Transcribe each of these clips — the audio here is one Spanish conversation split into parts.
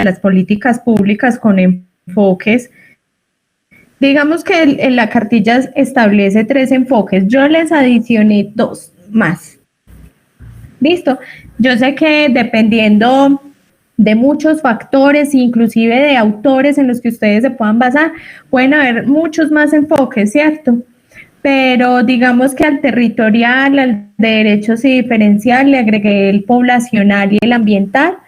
las políticas públicas con enfoques. Digamos que en la cartilla establece 3 enfoques, yo les adicioné 2 más. Listo, yo sé que dependiendo de muchos factores, inclusive de autores en los que ustedes se puedan basar, pueden haber muchos más enfoques, ¿cierto? Pero digamos que al territorial, al de derechos y diferencial, le agregué el poblacional y el ambiental.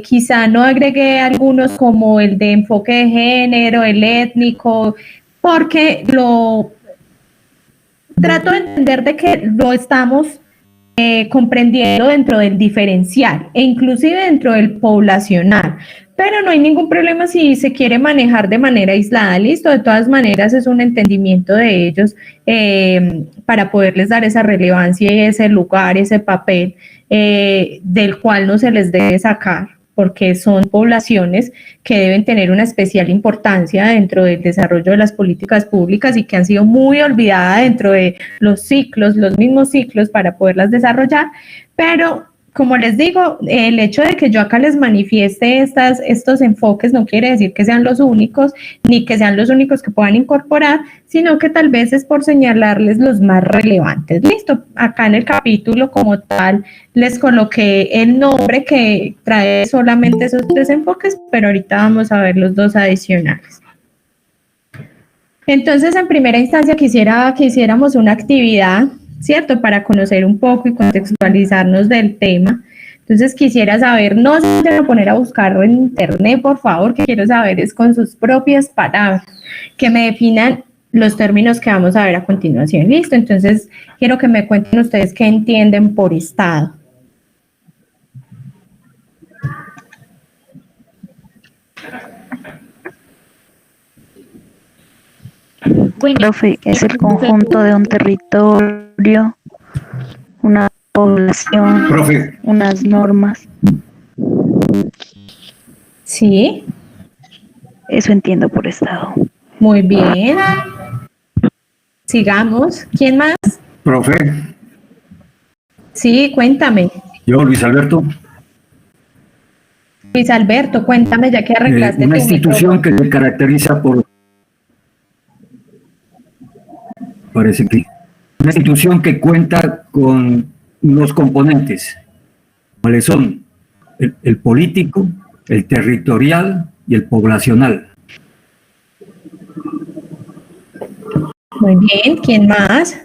Quizá no agregué algunos como el de enfoque de género, el étnico, porque lo trato de entender de que lo estamos comprendiendo dentro del diferencial e inclusive dentro del poblacional, pero no hay ningún problema si se quiere manejar de manera aislada, listo, de todas maneras es un entendimiento de ellos para poderles dar esa relevancia y ese lugar, ese papel del cual no se les debe sacar, porque son poblaciones que deben tener una especial importancia dentro del desarrollo de las políticas públicas y que han sido muy olvidadas dentro de los ciclos, los mismos ciclos para poderlas desarrollar, pero como les digo, el hecho de que yo acá les manifieste estos enfoques no quiere decir que sean los únicos, ni que sean los únicos que puedan incorporar, sino que tal vez es por señalarles los más relevantes. Listo, acá en el capítulo como tal les coloqué el nombre que trae solamente esos 3 enfoques, pero ahorita vamos a ver los 2 adicionales. Entonces, en primera instancia quisiera que hiciéramos una actividad, ¿cierto? Para conocer un poco y contextualizarnos del tema. Entonces quisiera saber, no se van a poner a buscarlo en internet, por favor, que quiero saber es con sus propias palabras, que me definan los términos que vamos a ver a continuación. Listo, entonces quiero que me cuenten ustedes qué entienden por estado. Bueno, profe, es el conjunto de un territorio, una población, profe, unas normas. Sí. Eso entiendo por estado. Muy bien. Sigamos. ¿Quién más? Profe. Sí, cuéntame. Yo, Luis Alberto. Luis Alberto, cuéntame ya que arreglaste una tu institución que se caracteriza por... Parece que... Una institución que cuenta con unos componentes, cuáles son el político, el territorial y el poblacional. Muy bien, ¿quién más?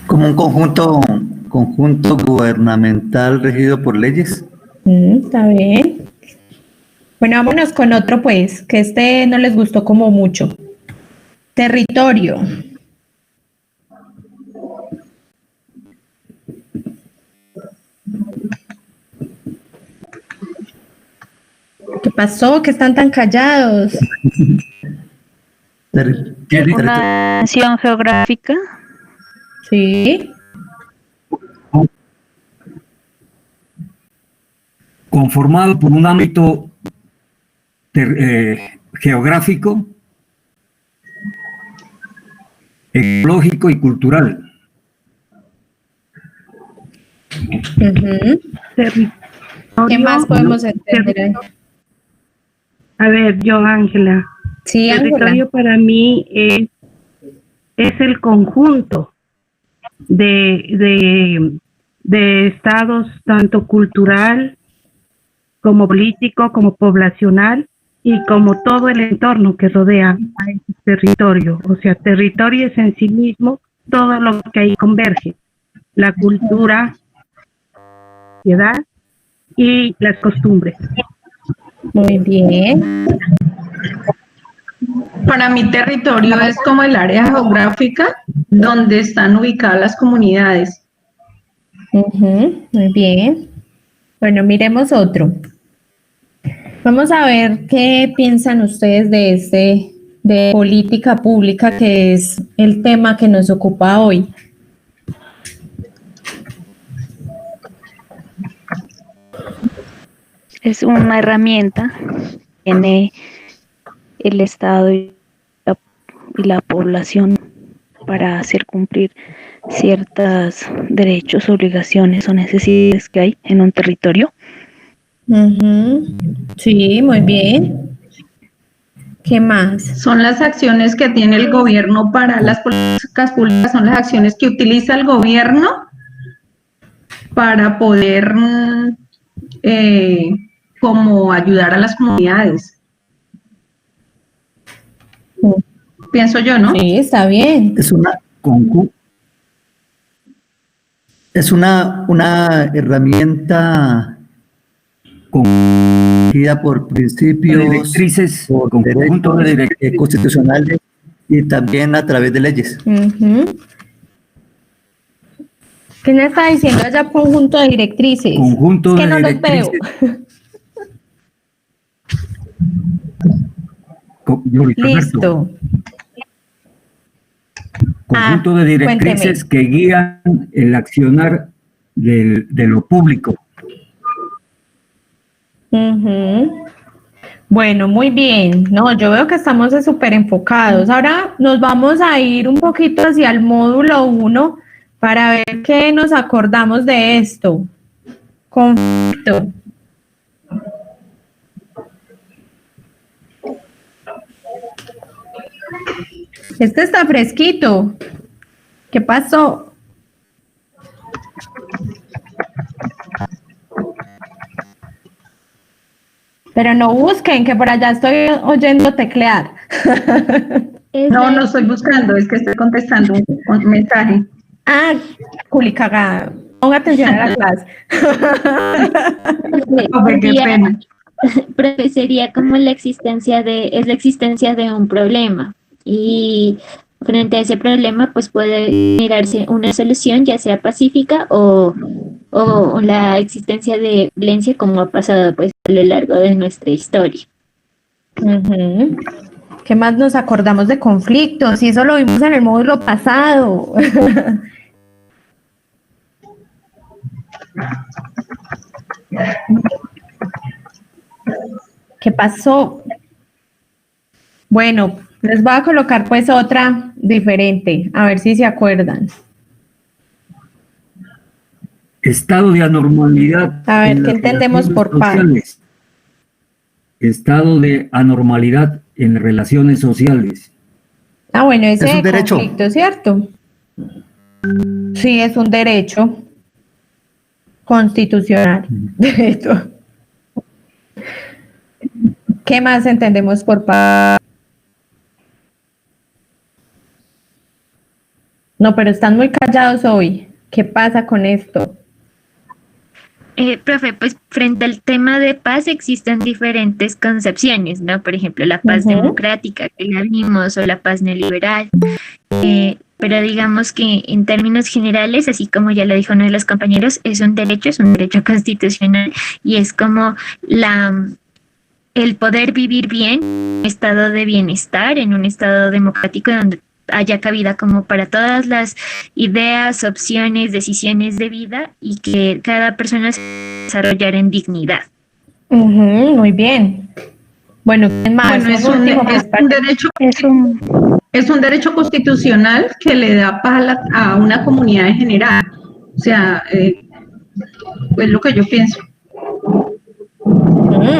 Como un conjunto gubernamental regido por leyes. Está bien. Bueno, vámonos con otro pues, que este no les gustó como mucho. Territorio. ¿Qué pasó? ¿Qué están tan callados? Una nación geográfica. Sí. Conformado por un ámbito geográfico, ecológico y cultural. ¿Qué más podemos entender? A ver, yo, Ángela. Sí, territorio Ángela. Para mí es el conjunto de estados, tanto cultural como político, como poblacional y como todo el entorno que rodea a ese territorio. O sea, territorio es en sí mismo todo lo que ahí converge, la cultura, la sociedad y las costumbres. Muy bien. Para mi territorio es como el área geográfica donde están ubicadas las comunidades. Muy bien. Bueno, miremos otro. Vamos a ver qué piensan ustedes de política pública, que es el tema que nos ocupa hoy. Es una herramienta que tiene el Estado y la población para hacer cumplir ciertos derechos, obligaciones o necesidades que hay en un territorio. Sí, muy bien. ¿Qué más? Son las acciones que tiene el gobierno para las políticas públicas, son las acciones que utiliza el gobierno para poder como ayudar a las comunidades. Pienso yo, ¿no? Sí, está bien. Es una herramienta dirigida por principios, directrices, por conjunto de derechos directrices constitucionales y también a través de leyes. ¿Qué me está diciendo allá conjunto de directrices? Conjunto es que de no los veo. Listo. Conjunto de directrices que guían el accionar de lo público. Bueno, muy bien. No, yo veo que estamos súper enfocados. Ahora nos vamos a ir un poquito hacia el módulo 1 para ver qué nos acordamos de esto. Conflicto. Este está fresquito. ¿Qué pasó? Pero no busquen, que por allá estoy oyendo teclear. No, no estoy buscando, es que estoy contestando un mensaje. Ah, culi cagada. Ponga atención a la clase. Qué pena. Profe, sería como la existencia de un problema y frente a ese problema pues puede mirarse una solución ya sea pacífica o la existencia de violencia como ha pasado pues a lo largo de nuestra historia. ¿Qué más nos acordamos de conflictos? Y eso lo vimos en el módulo pasado. ¿Qué pasó? Bueno, les voy a colocar pues otra diferente, a ver si se acuerdan. Estado de anormalidad. A ver, ¿qué entendemos por paz? Estado de anormalidad en relaciones sociales. Ah, bueno, ese es un derecho. Conflicto, ¿cierto? Sí, es un derecho constitucional. ¿Qué más entendemos por paz? No, pero están muy callados hoy. ¿Qué pasa con esto? Profe, pues frente al tema de paz existen diferentes concepciones, ¿no? Por ejemplo, la paz democrática que la vimos o la paz neoliberal. Pero digamos que en términos generales, así como ya lo dijo uno de los compañeros, es un derecho constitucional y es como el poder vivir bien, un estado de bienestar, en un estado democrático donde haya cabida como para todas las ideas, opciones, decisiones de vida y que cada persona se desarrollara en dignidad. Muy bien. Bueno, ¿qué más? Bueno, es un derecho constitucional que le da paz a una comunidad en general. O sea, es lo que yo pienso.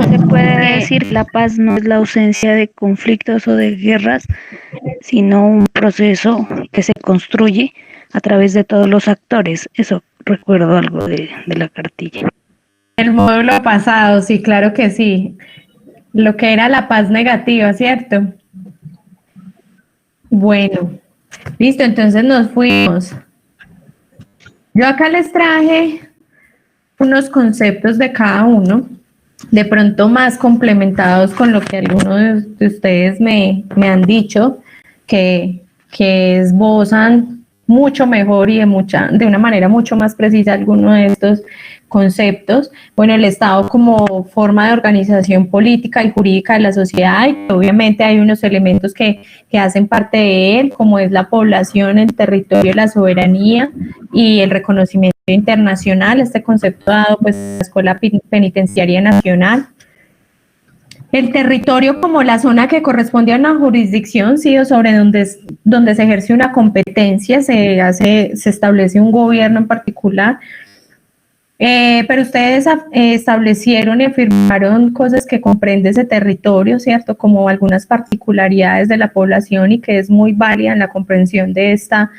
Se puede decir que la paz no es la ausencia de conflictos o de guerras, sino un proceso que se construye a través de todos los actores. Eso recuerdo algo de la cartilla. El módulo pasado, sí, claro que sí. Lo que era la paz negativa, ¿cierto? Bueno, listo, entonces nos fuimos. Yo acá les traje unos conceptos de cada uno, de pronto más complementados con lo que algunos de ustedes me han dicho, que esbozan mucho mejor y de una manera mucho más precisa algunos de estos conceptos. Bueno, el Estado como forma de organización política y jurídica de la sociedad, y obviamente hay unos elementos que hacen parte de él, como es la población, el territorio, la soberanía y el reconocimiento internacional, este concepto dado pues en la Escuela Penitenciaria Nacional. el territorio como la zona que corresponde a una jurisdicción, sí, o sobre donde se ejerce una competencia, se establece un gobierno en particular. Pero ustedes establecieron y afirmaron cosas que comprende ese territorio, ¿cierto? Como algunas particularidades de la población y que es muy válida en la comprensión de esta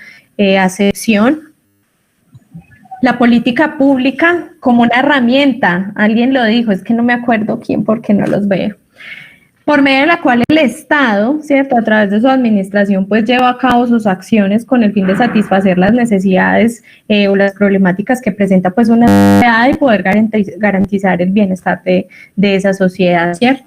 acepción. La política pública como una herramienta, alguien lo dijo, es que no me acuerdo quién porque no los veo, por medio de la cual el Estado, ¿cierto?, a través de su administración, pues lleva a cabo sus acciones con el fin de satisfacer las necesidades o las problemáticas que presenta pues una sociedad y poder garantizar el bienestar de esa sociedad, ¿cierto?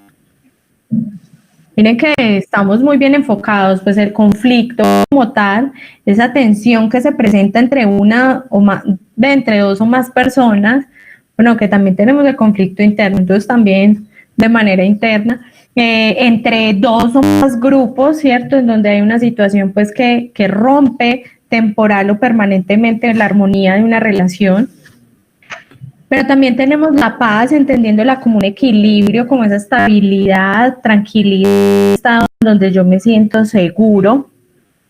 Miren que estamos muy bien enfocados, pues el conflicto como tal, esa tensión que se presenta entre entre dos o más personas, bueno, que también tenemos el conflicto interno, entonces también de manera interna, entre dos o más grupos, ¿cierto? En donde hay una situación pues que rompe temporal o permanentemente la armonía de una relación. Pero también tenemos la paz, entendiéndola como un equilibrio, como esa estabilidad, tranquilidad, estado donde yo me siento seguro,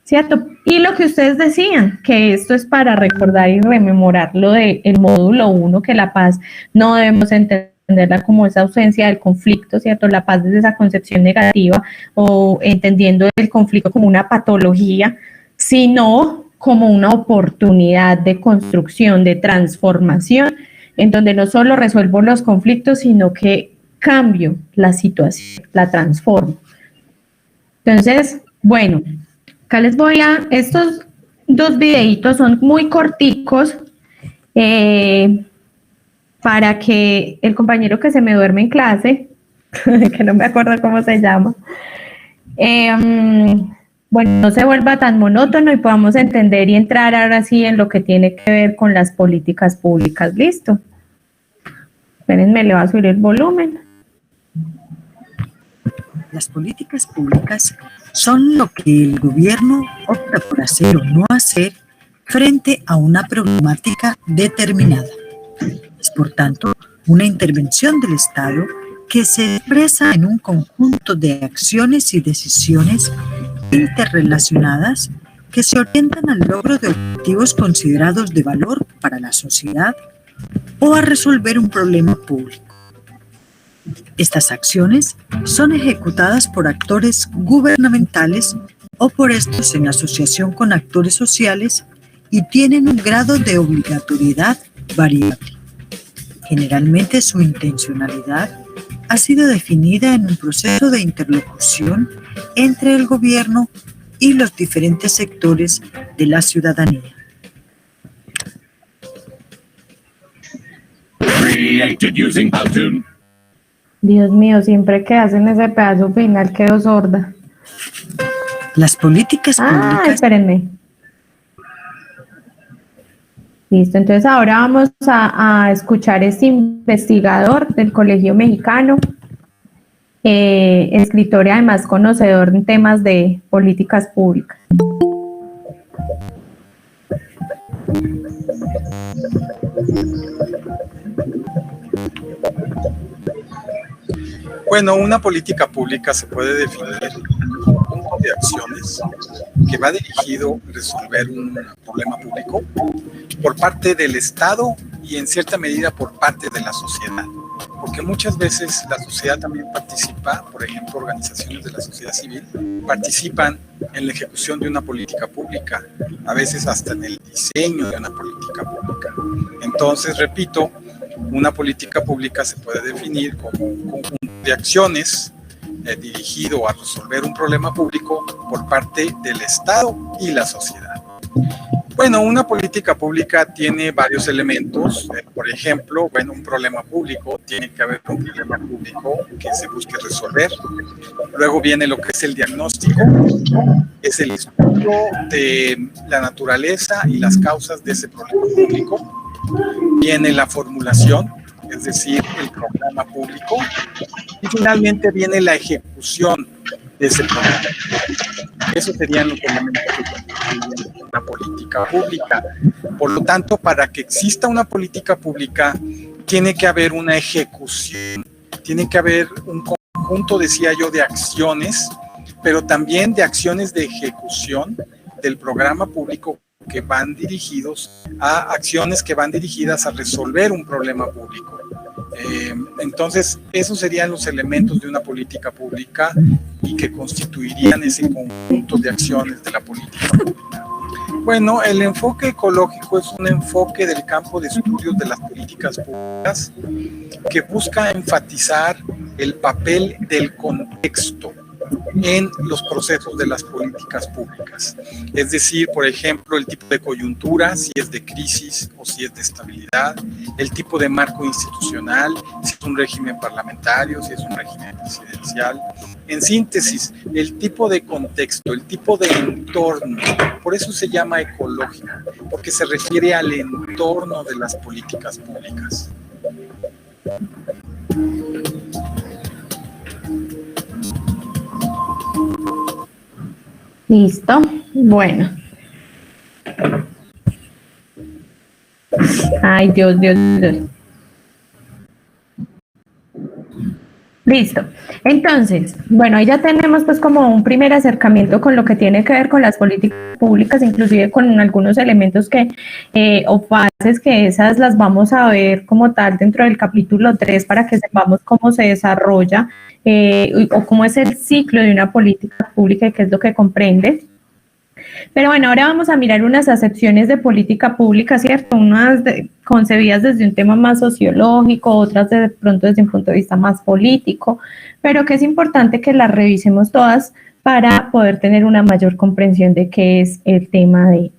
¿cierto? Y lo que ustedes decían, que esto es para recordar y rememorar lo del módulo 1, que la paz no debemos entenderla como esa ausencia del conflicto, ¿cierto? La paz desde esa concepción negativa o entendiendo el conflicto como una patología, sino como una oportunidad de construcción, de transformación, en donde no solo resuelvo los conflictos, sino que cambio la situación, la transformo. Entonces, bueno, acá les voy estos dos videitos son muy corticos, para que el compañero que se me duerme en clase, que no me acuerdo cómo se llama, bueno, no se vuelva tan monótono y podamos entender y entrar ahora sí en lo que tiene que ver con las políticas públicas. ¿Listo? Espérenme, le voy a subir el volumen. Las políticas públicas son lo que el gobierno opta por hacer o no hacer frente a una problemática determinada. Es, por tanto, una intervención del Estado que se expresa en un conjunto de acciones y decisiones interrelacionadas que se orientan al logro de objetivos considerados de valor para la sociedad o a resolver un problema público. Estas acciones son ejecutadas por actores gubernamentales o por estos en asociación con actores sociales y tienen un grado de obligatoriedad variable. Generalmente su intencionalidad ha sido definida en un proceso de interlocución entre el gobierno y los diferentes sectores de la ciudadanía. Dios mío, siempre que hacen ese pedazo final quedo sorda. Las políticas públicas... espérenme. Listo, entonces ahora vamos a escuchar a este investigador del Colegio Mexicano, escritor y además conocedor en temas de políticas públicas. Bueno, una política pública se puede definir como un conjunto de acciones que va dirigido a resolver un problema público por parte del Estado y en cierta medida por parte de la sociedad. Porque muchas veces la sociedad también participa, por ejemplo, organizaciones de la sociedad civil participan en la ejecución de una política pública, a veces hasta en el diseño de una política pública. Entonces, repito, una política pública se puede definir como un conjunto de acciones dirigido a resolver un problema público por parte del Estado y la sociedad. Bueno, una política pública tiene varios elementos. Por ejemplo, bueno, un problema público, tiene que haber un problema público que se busque resolver. Luego viene lo que es el diagnóstico, es el estudio de la naturaleza y las causas de ese problema público. Viene la formulación, es decir, el programa público. Y finalmente viene la ejecución de ese programa. Esos serían los elementos que constituyen una política pública. Por lo tanto, para que exista una política pública, tiene que haber una ejecución, tiene que haber un conjunto, decía yo, de acciones, pero también de acciones de ejecución del programa público que van dirigidos a acciones que van dirigidas a resolver un problema público. Entonces, esos serían los elementos de una política pública y que constituirían ese conjunto de acciones de la política pública. Bueno, el enfoque ecológico es un enfoque del campo de estudios de las políticas públicas que busca enfatizar el papel del contexto en los procesos de las políticas públicas. Es decir, por ejemplo, el tipo de coyuntura, si es de crisis o si es de estabilidad, el tipo de marco institucional, si es un régimen parlamentario, si es un régimen presidencial. En síntesis, el tipo de contexto, el tipo de entorno, por eso se llama ecológico, porque se refiere al entorno de las políticas públicas. Listo. Bueno. Ay, Dios. Listo. Entonces, bueno, ahí ya tenemos pues como un primer acercamiento con lo que tiene que ver con las políticas públicas, inclusive con algunos elementos que o fases que esas las vamos a ver como tal dentro del capítulo 3 para que sepamos cómo se desarrolla o cómo es el ciclo de una política pública y qué es lo que comprende. Pero bueno, ahora vamos a mirar unas acepciones de política pública, ¿cierto? Unas concebidas desde un tema más sociológico, otras de pronto desde un punto de vista más político, pero que es importante que las revisemos todas para poder tener una mayor comprensión de qué es el tema de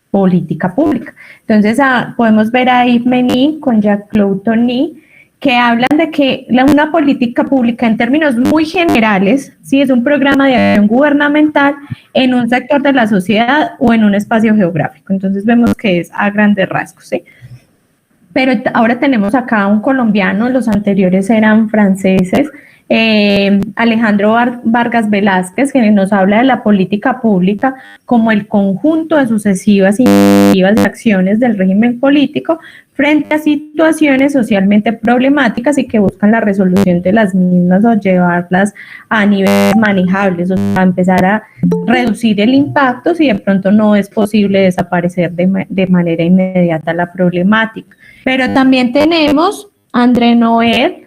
política pública. Entonces, podemos ver a Yves Meny con Jacques-Claude Tony, que hablan de que una política pública en términos muy generales, ¿sí? Es un programa de acción gubernamental en un sector de la sociedad o en un espacio geográfico. Entonces vemos que es a grandes rasgos, ¿sí? Pero ahora tenemos acá un colombiano, los anteriores eran franceses, Alejandro Vargas Velázquez, que nos habla de la política pública como el conjunto de sucesivas iniciativas y acciones del régimen político frente a situaciones socialmente problemáticas y que buscan la resolución de las mismas o llevarlas a niveles manejables, o sea, empezar a reducir el impacto si de pronto no es posible desaparecer de manera inmediata la problemática. Pero también tenemos André Noët,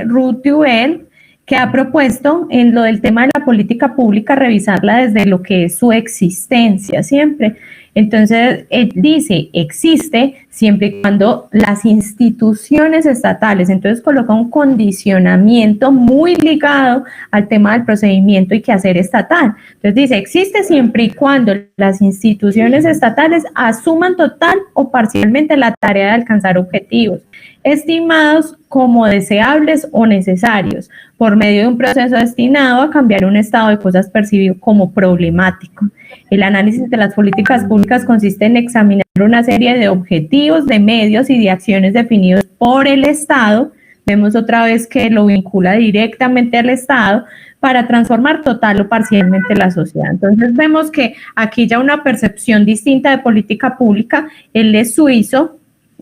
Ruth Duel, que ha propuesto en lo del tema de la política pública revisarla desde lo que es su existencia siempre. Entonces, él dice, existe siempre y cuando las instituciones estatales, entonces coloca un condicionamiento muy ligado al tema del procedimiento y quehacer estatal. Entonces dice, existe siempre y cuando las instituciones estatales asuman total o parcialmente la tarea de alcanzar objetivos estimados como deseables o necesarios, por medio de un proceso destinado a cambiar un estado de cosas percibido como problemático. El análisis de las políticas públicas consiste en examinar una serie de objetivos, de medios y de acciones definidos por el Estado. Vemos otra vez que lo vincula directamente al Estado para transformar total o parcialmente la sociedad. Entonces vemos que aquí ya una percepción distinta de política pública, él es suizo,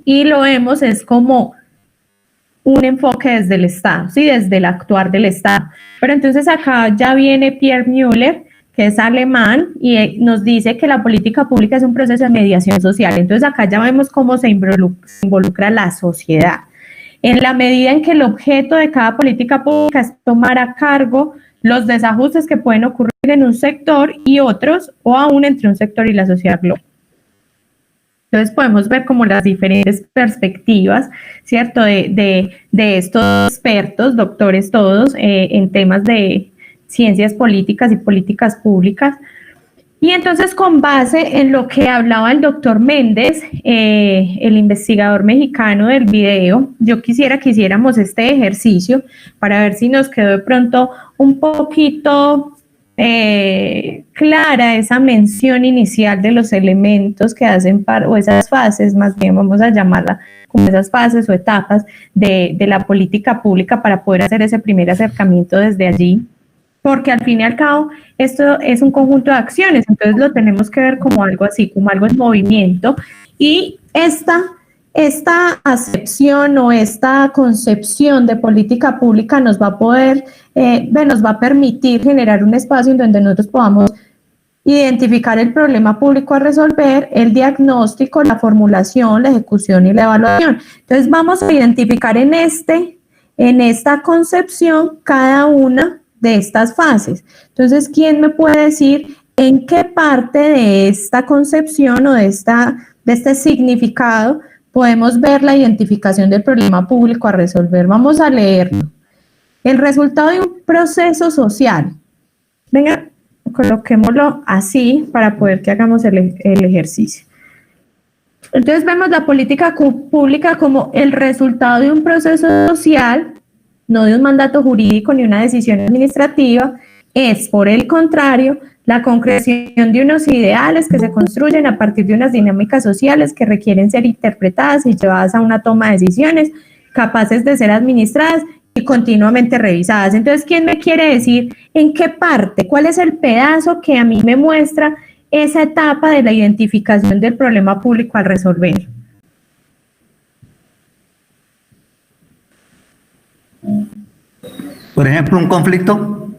y lo vemos es como un enfoque desde el Estado, ¿sí? Desde el actuar del Estado. Pero entonces acá ya viene Pierre Müller, que es alemán, y nos dice que la política pública es un proceso de mediación social. Entonces acá ya vemos cómo se involucra la sociedad. En la medida en que el objeto de cada política pública es tomar a cargo los desajustes que pueden ocurrir en un sector y otros, o aún entre un sector y la sociedad global. Entonces podemos ver como las diferentes perspectivas, ¿cierto? De estos expertos, doctores todos, en temas de ciencias políticas y políticas públicas. Y entonces con base en lo que hablaba el doctor Méndez, el investigador mexicano del video, yo quisiera que hiciéramos este ejercicio para ver si nos quedó de pronto un poquito clara esa mención inicial de los elementos que hacen o esas fases, más bien vamos a llamarla como esas fases o etapas de la política pública para poder hacer ese primer acercamiento desde allí, porque al fin y al cabo esto es un conjunto de acciones, entonces lo tenemos que ver como algo así, como algo en movimiento, y esta esta acepción o esta concepción de política pública nos va a poder, nos va a permitir generar un espacio en donde nosotros podamos identificar el problema público a resolver, el diagnóstico, la formulación, la ejecución y la evaluación. Entonces vamos a identificar en esta concepción cada una de estas fases. Entonces, ¿quién me puede decir en qué parte de esta concepción o de este significado podemos ver la identificación del problema público a resolver? Vamos a leerlo. El resultado de un proceso social. Venga, coloquémoslo así para poder que hagamos el ejercicio. Entonces vemos la política pública como el resultado de un proceso social, no de un mandato jurídico ni una decisión administrativa. Es, por el contrario, la concreción de unos ideales que se construyen a partir de unas dinámicas sociales que requieren ser interpretadas y llevadas a una toma de decisiones capaces de ser administradas y continuamente revisadas. Entonces, ¿quién me quiere decir en qué parte, cuál es el pedazo que a mí me muestra esa etapa de la identificación del problema público al resolver? Por ejemplo, un conflicto.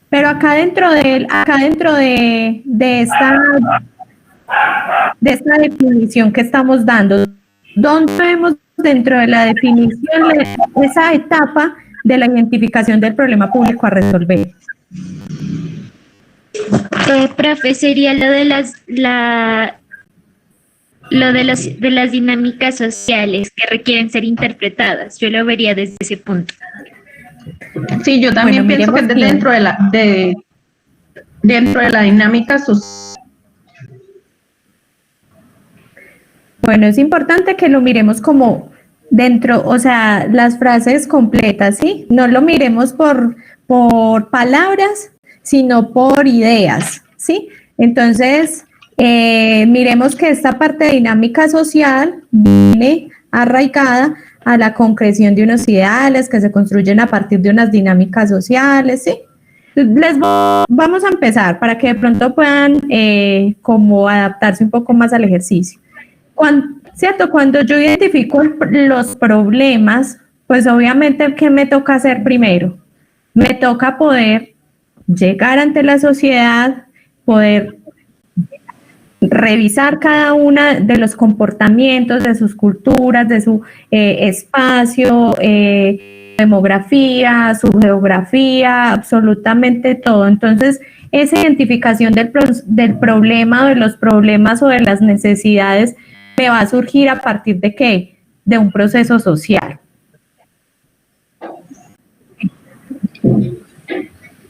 Pero acá dentro de esta definición que estamos dando, ¿dónde vemos dentro de la definición esa etapa de la identificación del problema público a resolver? Profe, sería lo de las dinámicas sociales que requieren ser interpretadas. Yo lo vería desde ese punto. Sí, yo también pienso que es dentro de la dinámica social. Bueno, es importante que lo miremos como dentro, o sea, las frases completas, ¿sí? No lo miremos por palabras, sino por ideas, ¿sí? Entonces, miremos que esta parte de dinámica social viene arraigada a la concreción de unos ideales que se construyen a partir de unas dinámicas sociales, ¿sí? Vamos a empezar para que de pronto puedan como adaptarse un poco más al ejercicio. ¿Cierto? Cuando yo identifico los problemas, pues obviamente, ¿qué me toca hacer primero? Me toca poder llegar ante la sociedad, poder revisar cada una de los comportamientos, de sus culturas, de su espacio, demografía, su geografía, absolutamente todo. Entonces, esa identificación del problema, o de los problemas o de las necesidades me va a surgir a partir de ¿qué? De un proceso social.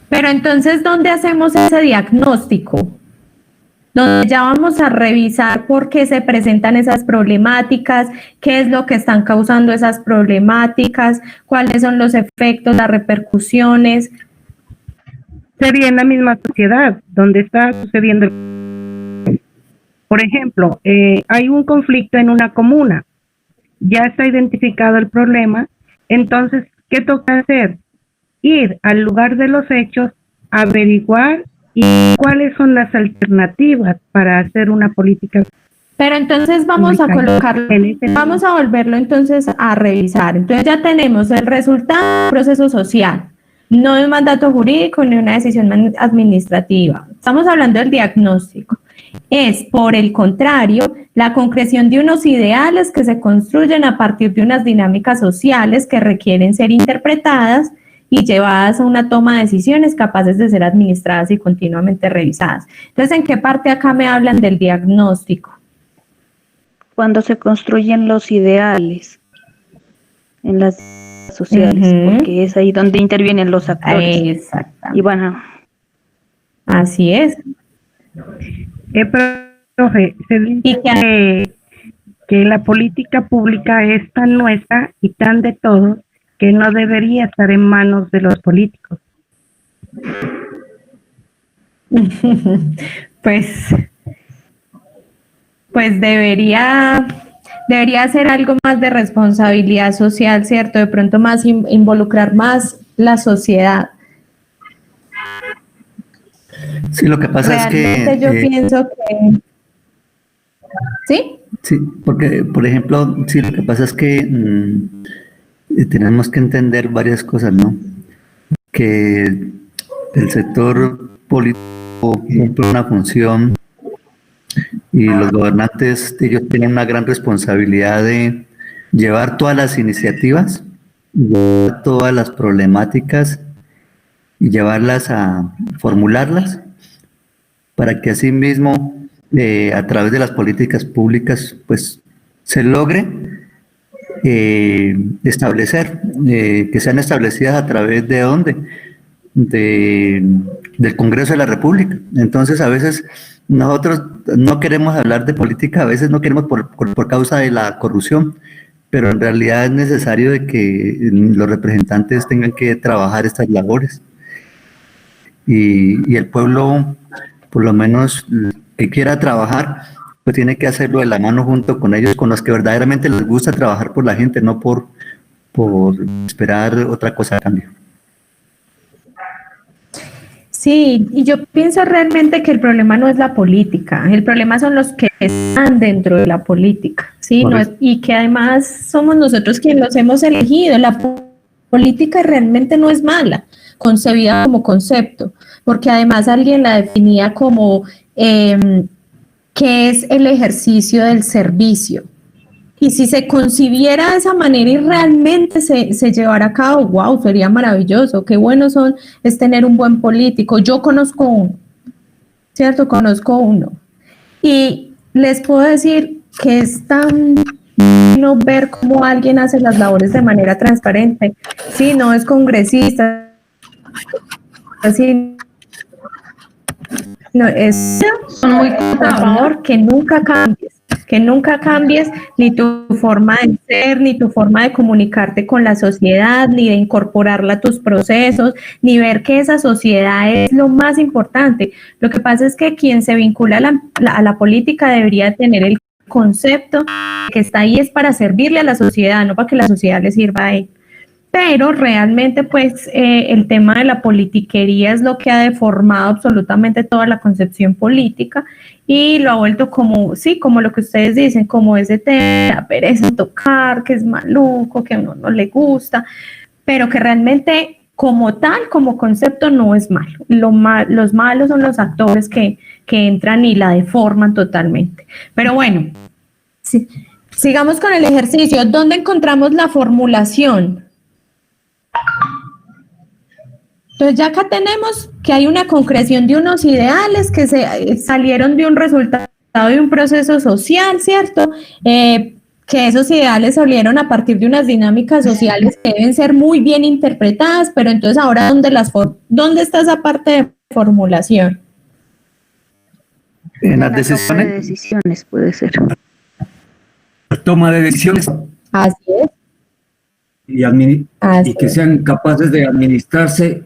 Pero entonces, ¿dónde hacemos ese diagnóstico? Donde ya vamos a revisar por qué se presentan esas problemáticas, qué es lo que están causando esas problemáticas, cuáles son los efectos, las repercusiones. Sería en la misma sociedad donde está sucediendo. Por ejemplo, hay un conflicto en una comuna, ya está identificado el problema, entonces, ¿qué toca hacer? Ir al lugar de los hechos, averiguar y cuáles son las alternativas para hacer una política. Pero entonces vamos a colocarlo, vamos a volverlo entonces a revisar. Entonces ya tenemos el resultado del proceso social, no de un mandato jurídico ni una decisión administrativa. Estamos hablando del diagnóstico. Es, por el contrario, la concreción de unos ideales que se construyen a partir de unas dinámicas sociales que requieren ser interpretadas y llevadas a una toma de decisiones capaces de ser administradas y continuamente revisadas. Entonces, ¿en qué parte acá me hablan del diagnóstico? Cuando se construyen los ideales en las sociales, porque es ahí donde intervienen los actores. Exactamente. Y bueno. Así es. Profe, se dice que la política pública es tan nuestra y tan de todos que no debería estar en manos de los políticos. Pues debería ser algo más de responsabilidad social, ¿cierto? De pronto más involucrar más la sociedad. Sí, lo que pasa Realmente es que... yo pienso que... ¿Sí? Sí, porque, por ejemplo, sí, lo que pasa es que tenemos que entender varias cosas, ¿no? Que el sector político cumple una función y los gobernantes, ellos tienen una gran responsabilidad de llevar todas las iniciativas, llevar todas las problemáticas y llevarlas a formularlas para que así mismo a través de las políticas públicas pues se logre establecer, que sean establecidas a través de ¿dónde? Del Congreso de la República. Entonces a veces nosotros no queremos hablar de política, a veces no queremos por causa de la corrupción, pero en realidad es necesario de que los representantes tengan que trabajar estas labores. Y el pueblo, por lo menos que quiera trabajar, pues tiene que hacerlo de la mano junto con ellos, con los que verdaderamente les gusta trabajar por la gente, no por esperar otra cosa a cambio. Sí, y yo pienso realmente que el problema no es la política, el problema son los que están dentro de la política, ¿sí? No es, y que además somos nosotros quienes los hemos elegido. La política realmente no es mala, concebida como concepto, porque además alguien la definía como que es el ejercicio del servicio. Y si se concibiera de esa manera y realmente se llevara a cabo, wow, sería maravilloso. Qué bueno es tener un buen político. Yo conozco uno, ¿cierto? Conozco uno. Y les puedo decir que es tan bueno ver cómo alguien hace las labores de manera transparente. Sí, no es congresista, así. No, es muy, por favor, que nunca cambies ni tu forma de ser, ni tu forma de comunicarte con la sociedad, ni de incorporarla a tus procesos, ni ver que esa sociedad es lo más importante. Lo que pasa es que quien se vincula a la política debería tener el concepto que está ahí es para servirle a la sociedad, no para que la sociedad le sirva a él. Pero realmente pues el tema de la politiquería es lo que ha deformado absolutamente toda la concepción política y lo ha vuelto como, sí, como lo que ustedes dicen, como ese tema, la pereza tocar, que es maluco, que a uno no le gusta, pero que realmente como tal, como concepto no es malo. Los malos son los actores que entran y la deforman totalmente. Pero bueno, sí, sigamos con el ejercicio. ¿Dónde encontramos la formulación? Entonces ya acá tenemos que hay una concreción de unos ideales que salieron de un resultado de un proceso social, ¿cierto? Que esos ideales salieron a partir de unas dinámicas sociales que deben ser muy bien interpretadas, pero entonces ahora ¿dónde está esa parte de formulación? En las decisiones. De decisiones puede ser. La toma de decisiones. Así es. Y que sean capaces de administrarse.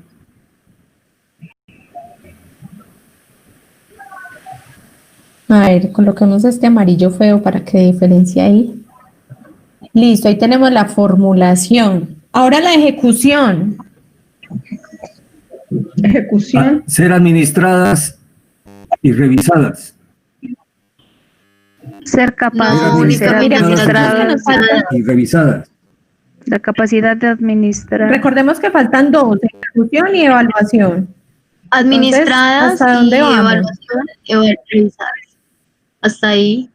A ver, coloquemos este amarillo feo para que diferencie ahí. Listo, ahí tenemos la formulación. Ahora la ejecución. Ejecución. Ser administradas y revisadas. Ser capaces de ser administradas y revisadas. La capacidad de administrar. Recordemos que faltan dos, ejecución y evaluación. Administradas. Entonces, ¿hasta dónde vamos? Revisadas. Hasta ahí.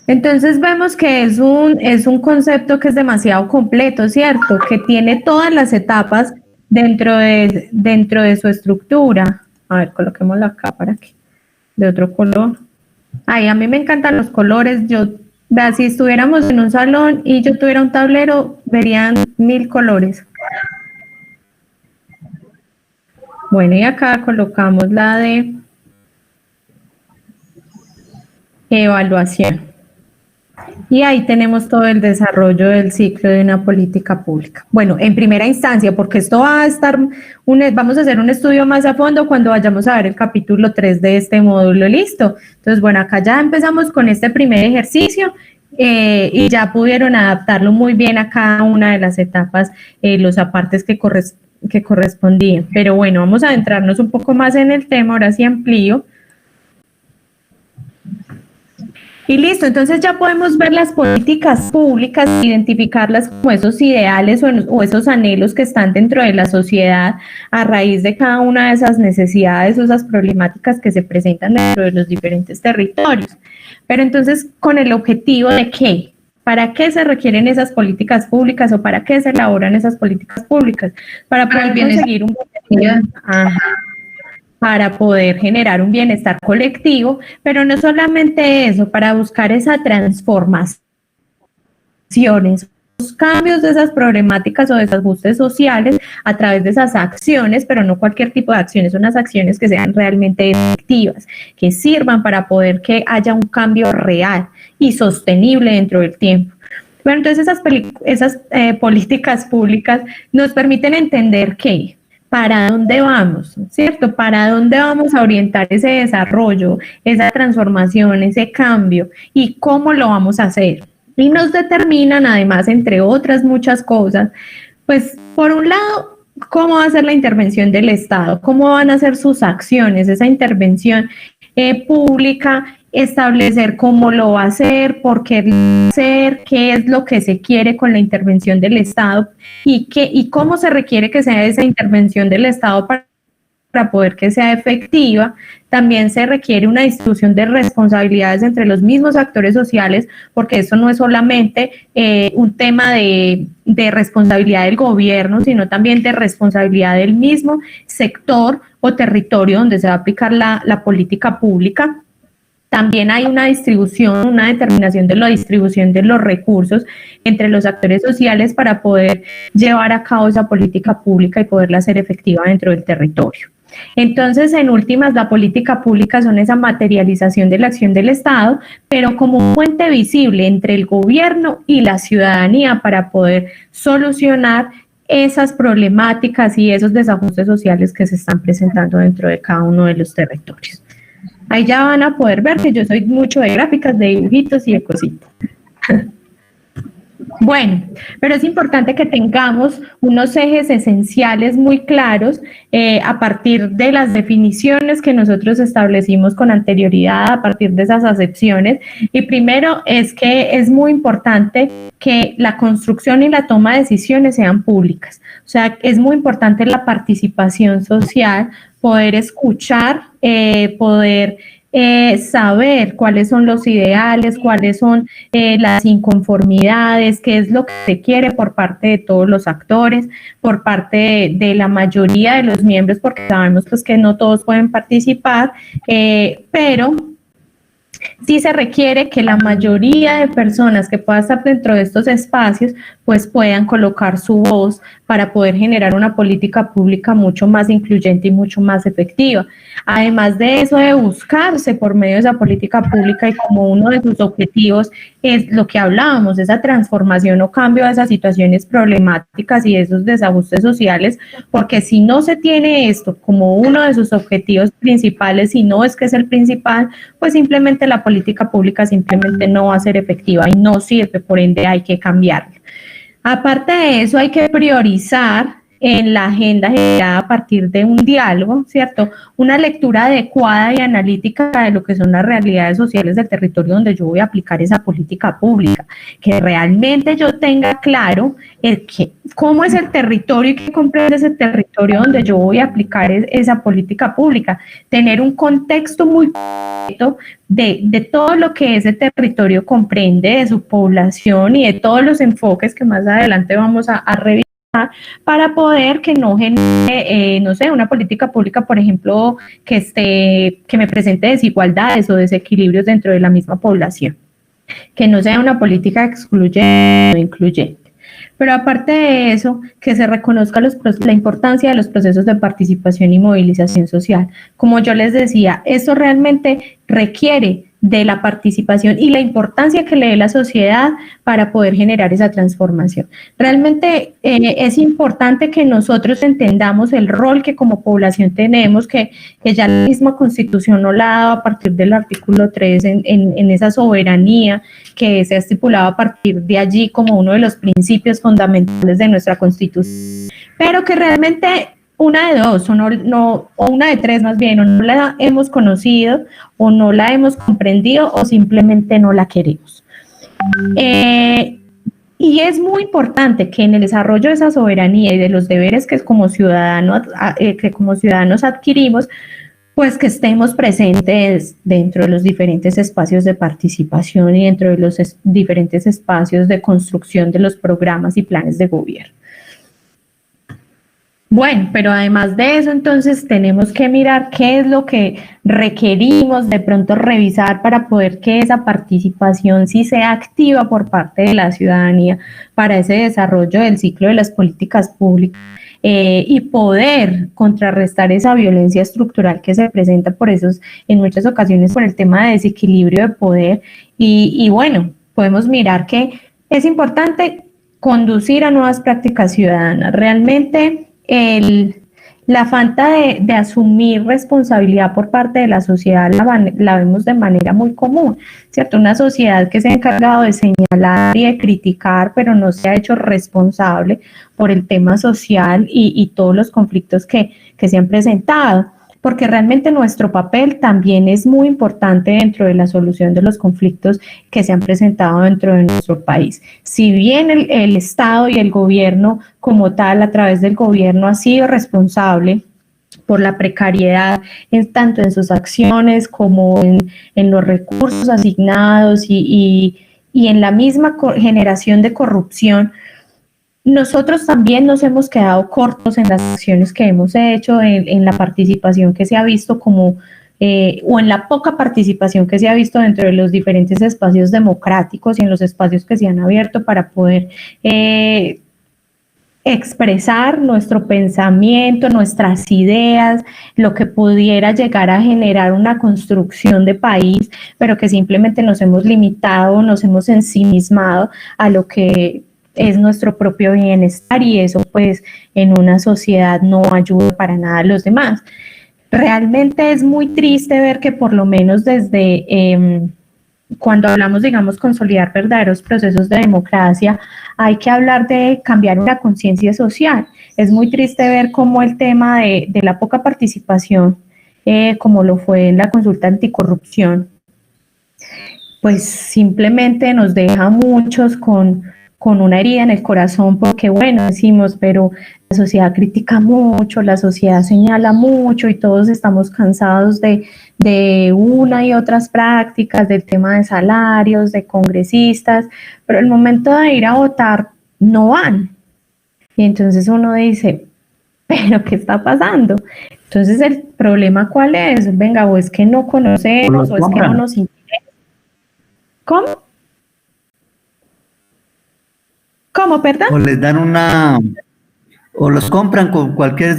Entonces vemos que es un concepto que es demasiado completo, ¿cierto? Que tiene todas las etapas dentro de su estructura. A ver, coloquémoslo acá para que de otro color. Ay, a mí me encantan los colores. Vea, si estuviéramos en un salón y yo tuviera un tablero, verían 1000 colores. Bueno, y acá colocamos la de evaluación. Y ahí tenemos todo el desarrollo del ciclo de una política pública. Bueno, en primera instancia, porque esto va a estar, vamos a hacer un estudio más a fondo cuando vayamos a ver el capítulo 3 de este módulo, ¿listo? Entonces, bueno, acá ya empezamos con este primer ejercicio y ya pudieron adaptarlo muy bien a cada una de las etapas, los apartes que correspondían. Pero bueno, vamos a adentrarnos un poco más en el tema, ahora sí amplío. Y listo, entonces ya podemos ver las políticas públicas, identificarlas como esos ideales o esos anhelos que están dentro de la sociedad a raíz de cada una de esas necesidades o esas problemáticas que se presentan dentro de los diferentes territorios. Pero entonces, ¿con el objetivo de qué? ¿Para qué se requieren esas políticas públicas o para qué se elaboran esas políticas públicas? Para poder conseguir un para poder generar un bienestar colectivo, pero no solamente eso, para buscar esa transformación, los cambios de esas problemáticas o desajustes sociales a través de esas acciones, pero no cualquier tipo de acciones, unas acciones que sean realmente efectivas, que sirvan para poder que haya un cambio real y sostenible dentro del tiempo. Bueno, entonces esas políticas públicas nos permiten entender que ¿para dónde vamos? ¿Cierto? ¿Para dónde vamos a orientar ese desarrollo, esa transformación, ese cambio? ¿Y cómo lo vamos a hacer? Y nos determinan, además, entre otras muchas cosas, pues, por un lado, cómo va a ser la intervención del Estado, cómo van a ser sus acciones, esa intervención pública, establecer cómo lo va a hacer, por qué lo va a hacer, qué es lo que se quiere con la intervención del Estado y cómo se requiere que sea esa intervención del Estado para poder que sea efectiva. También se requiere una distribución de responsabilidades entre los mismos actores sociales, porque eso no es solamente un tema de responsabilidad del gobierno, sino también de responsabilidad del mismo sector o territorio donde se va a aplicar la política pública. También hay una distribución, una determinación de la distribución de los recursos entre los actores sociales para poder llevar a cabo esa política pública y poderla hacer efectiva dentro del territorio. Entonces, en últimas, la política pública son esa materialización de la acción del Estado, pero como un puente visible entre el gobierno y la ciudadanía para poder solucionar esas problemáticas y esos desajustes sociales que se están presentando dentro de cada uno de los territorios. Ahí ya van a poder ver que yo soy mucho de gráficas, de dibujitos y de cositas. Bueno, pero es importante que tengamos unos ejes esenciales muy claros a partir de las definiciones que nosotros establecimos con anterioridad, a partir de esas acepciones. Y primero es que es muy importante que la construcción y la toma de decisiones sean públicas. O sea, es muy importante la participación social, poder escuchar, poder saber cuáles son los ideales, cuáles son las inconformidades, qué es lo que se quiere por parte de todos los actores, por parte de la mayoría de los miembros, porque sabemos pues que no todos pueden participar, pero sí se requiere que la mayoría de personas que puedan estar dentro de estos espacios pues puedan colocar su voz para poder generar una política pública mucho más incluyente y mucho más efectiva. Además de eso, de buscarse por medio de esa política pública y como uno de sus objetivos es lo que hablábamos, esa transformación o cambio de esas situaciones problemáticas y esos desajustes sociales, porque si no se tiene esto como uno de sus objetivos principales, si no es que es el principal, pues simplemente la política pública simplemente no va a ser efectiva y no sirve, por ende hay que cambiarla. Aparte de eso, hay que priorizar en la agenda generada a partir de un diálogo, ¿cierto? Una lectura adecuada y analítica de lo que son las realidades sociales del territorio donde yo voy a aplicar esa política pública, que realmente yo tenga claro cómo es el territorio y qué comprende ese territorio donde yo voy a aplicar esa política pública, tener un contexto muy completo de todo lo que ese territorio comprende, de su población y de todos los enfoques que más adelante vamos a revisar, para poder que no genere, no sé, una política pública, por ejemplo, que me presente desigualdades o desequilibrios dentro de la misma población, que no sea una política excluyente o incluyente. Pero aparte de eso, que se reconozca la importancia de los procesos de participación y movilización social. Como yo les decía, eso realmente requiere de la participación y la importancia que le dé la sociedad para poder generar esa transformación. Realmente es importante que nosotros entendamos el rol que como población tenemos, que ya la misma Constitución nos la ha dado a partir del artículo 3 en esa soberanía que se ha estipulado a partir de allí como uno de los principios fundamentales de nuestra Constitución, pero que realmente una de dos, o una de tres más bien, o no la hemos conocido, o no la hemos comprendido, o simplemente no la queremos. Y es muy importante que en el desarrollo de esa soberanía y de los deberes que como ciudadanos adquirimos, pues que estemos presentes dentro de los diferentes espacios de participación y dentro de los diferentes espacios de construcción de los programas y planes de gobierno. Bueno, pero además de eso, entonces tenemos que mirar qué es lo que requerimos de pronto revisar para poder que esa participación sí sea activa por parte de la ciudadanía para ese desarrollo del ciclo de las políticas públicas y poder contrarrestar esa violencia estructural que se presenta por esos, en muchas ocasiones por el tema de desequilibrio de poder y bueno, podemos mirar que es importante conducir a nuevas prácticas ciudadanas. Realmente la falta de asumir responsabilidad por parte de la sociedad la vemos de manera muy común, ¿cierto? Una sociedad que se ha encargado de señalar y de criticar, pero no se ha hecho responsable por el tema social y todos los conflictos que se han presentado, porque realmente nuestro papel también es muy importante dentro de la solución de los conflictos que se han presentado dentro de nuestro país. Si bien el Estado y el gobierno como tal, a través del gobierno, ha sido responsable por la precariedad, tanto en sus acciones como en los recursos asignados y en la misma generación de corrupción, nosotros también nos hemos quedado cortos en las acciones que hemos hecho, en la participación que se ha visto o en la poca participación que se ha visto dentro de los diferentes espacios democráticos y en los espacios que se han abierto para poder expresar nuestro pensamiento, nuestras ideas, lo que pudiera llegar a generar una construcción de país, pero que simplemente nos hemos limitado, nos hemos ensimismado a lo que es nuestro propio bienestar y eso pues en una sociedad no ayuda para nada a los demás. Realmente es muy triste ver que por lo menos desde cuando hablamos, digamos, consolidar verdaderos procesos de democracia, hay que hablar de cambiar una conciencia social. Es muy triste ver cómo el tema de la poca participación, como lo fue en la consulta anticorrupción, pues simplemente nos deja a muchos con una herida en el corazón, porque bueno, decimos, pero la sociedad critica mucho, la sociedad señala mucho y todos estamos cansados de una y otras prácticas, del tema de salarios, de congresistas, pero el momento de ir a votar no van. Y entonces uno dice, ¿pero qué está pasando? Entonces el problema ¿cuál es? Venga, o es que no conocemos, o es que no nos interesa. ¿Cómo? ¿Cómo, perdón? O les dan o los compran con cualquier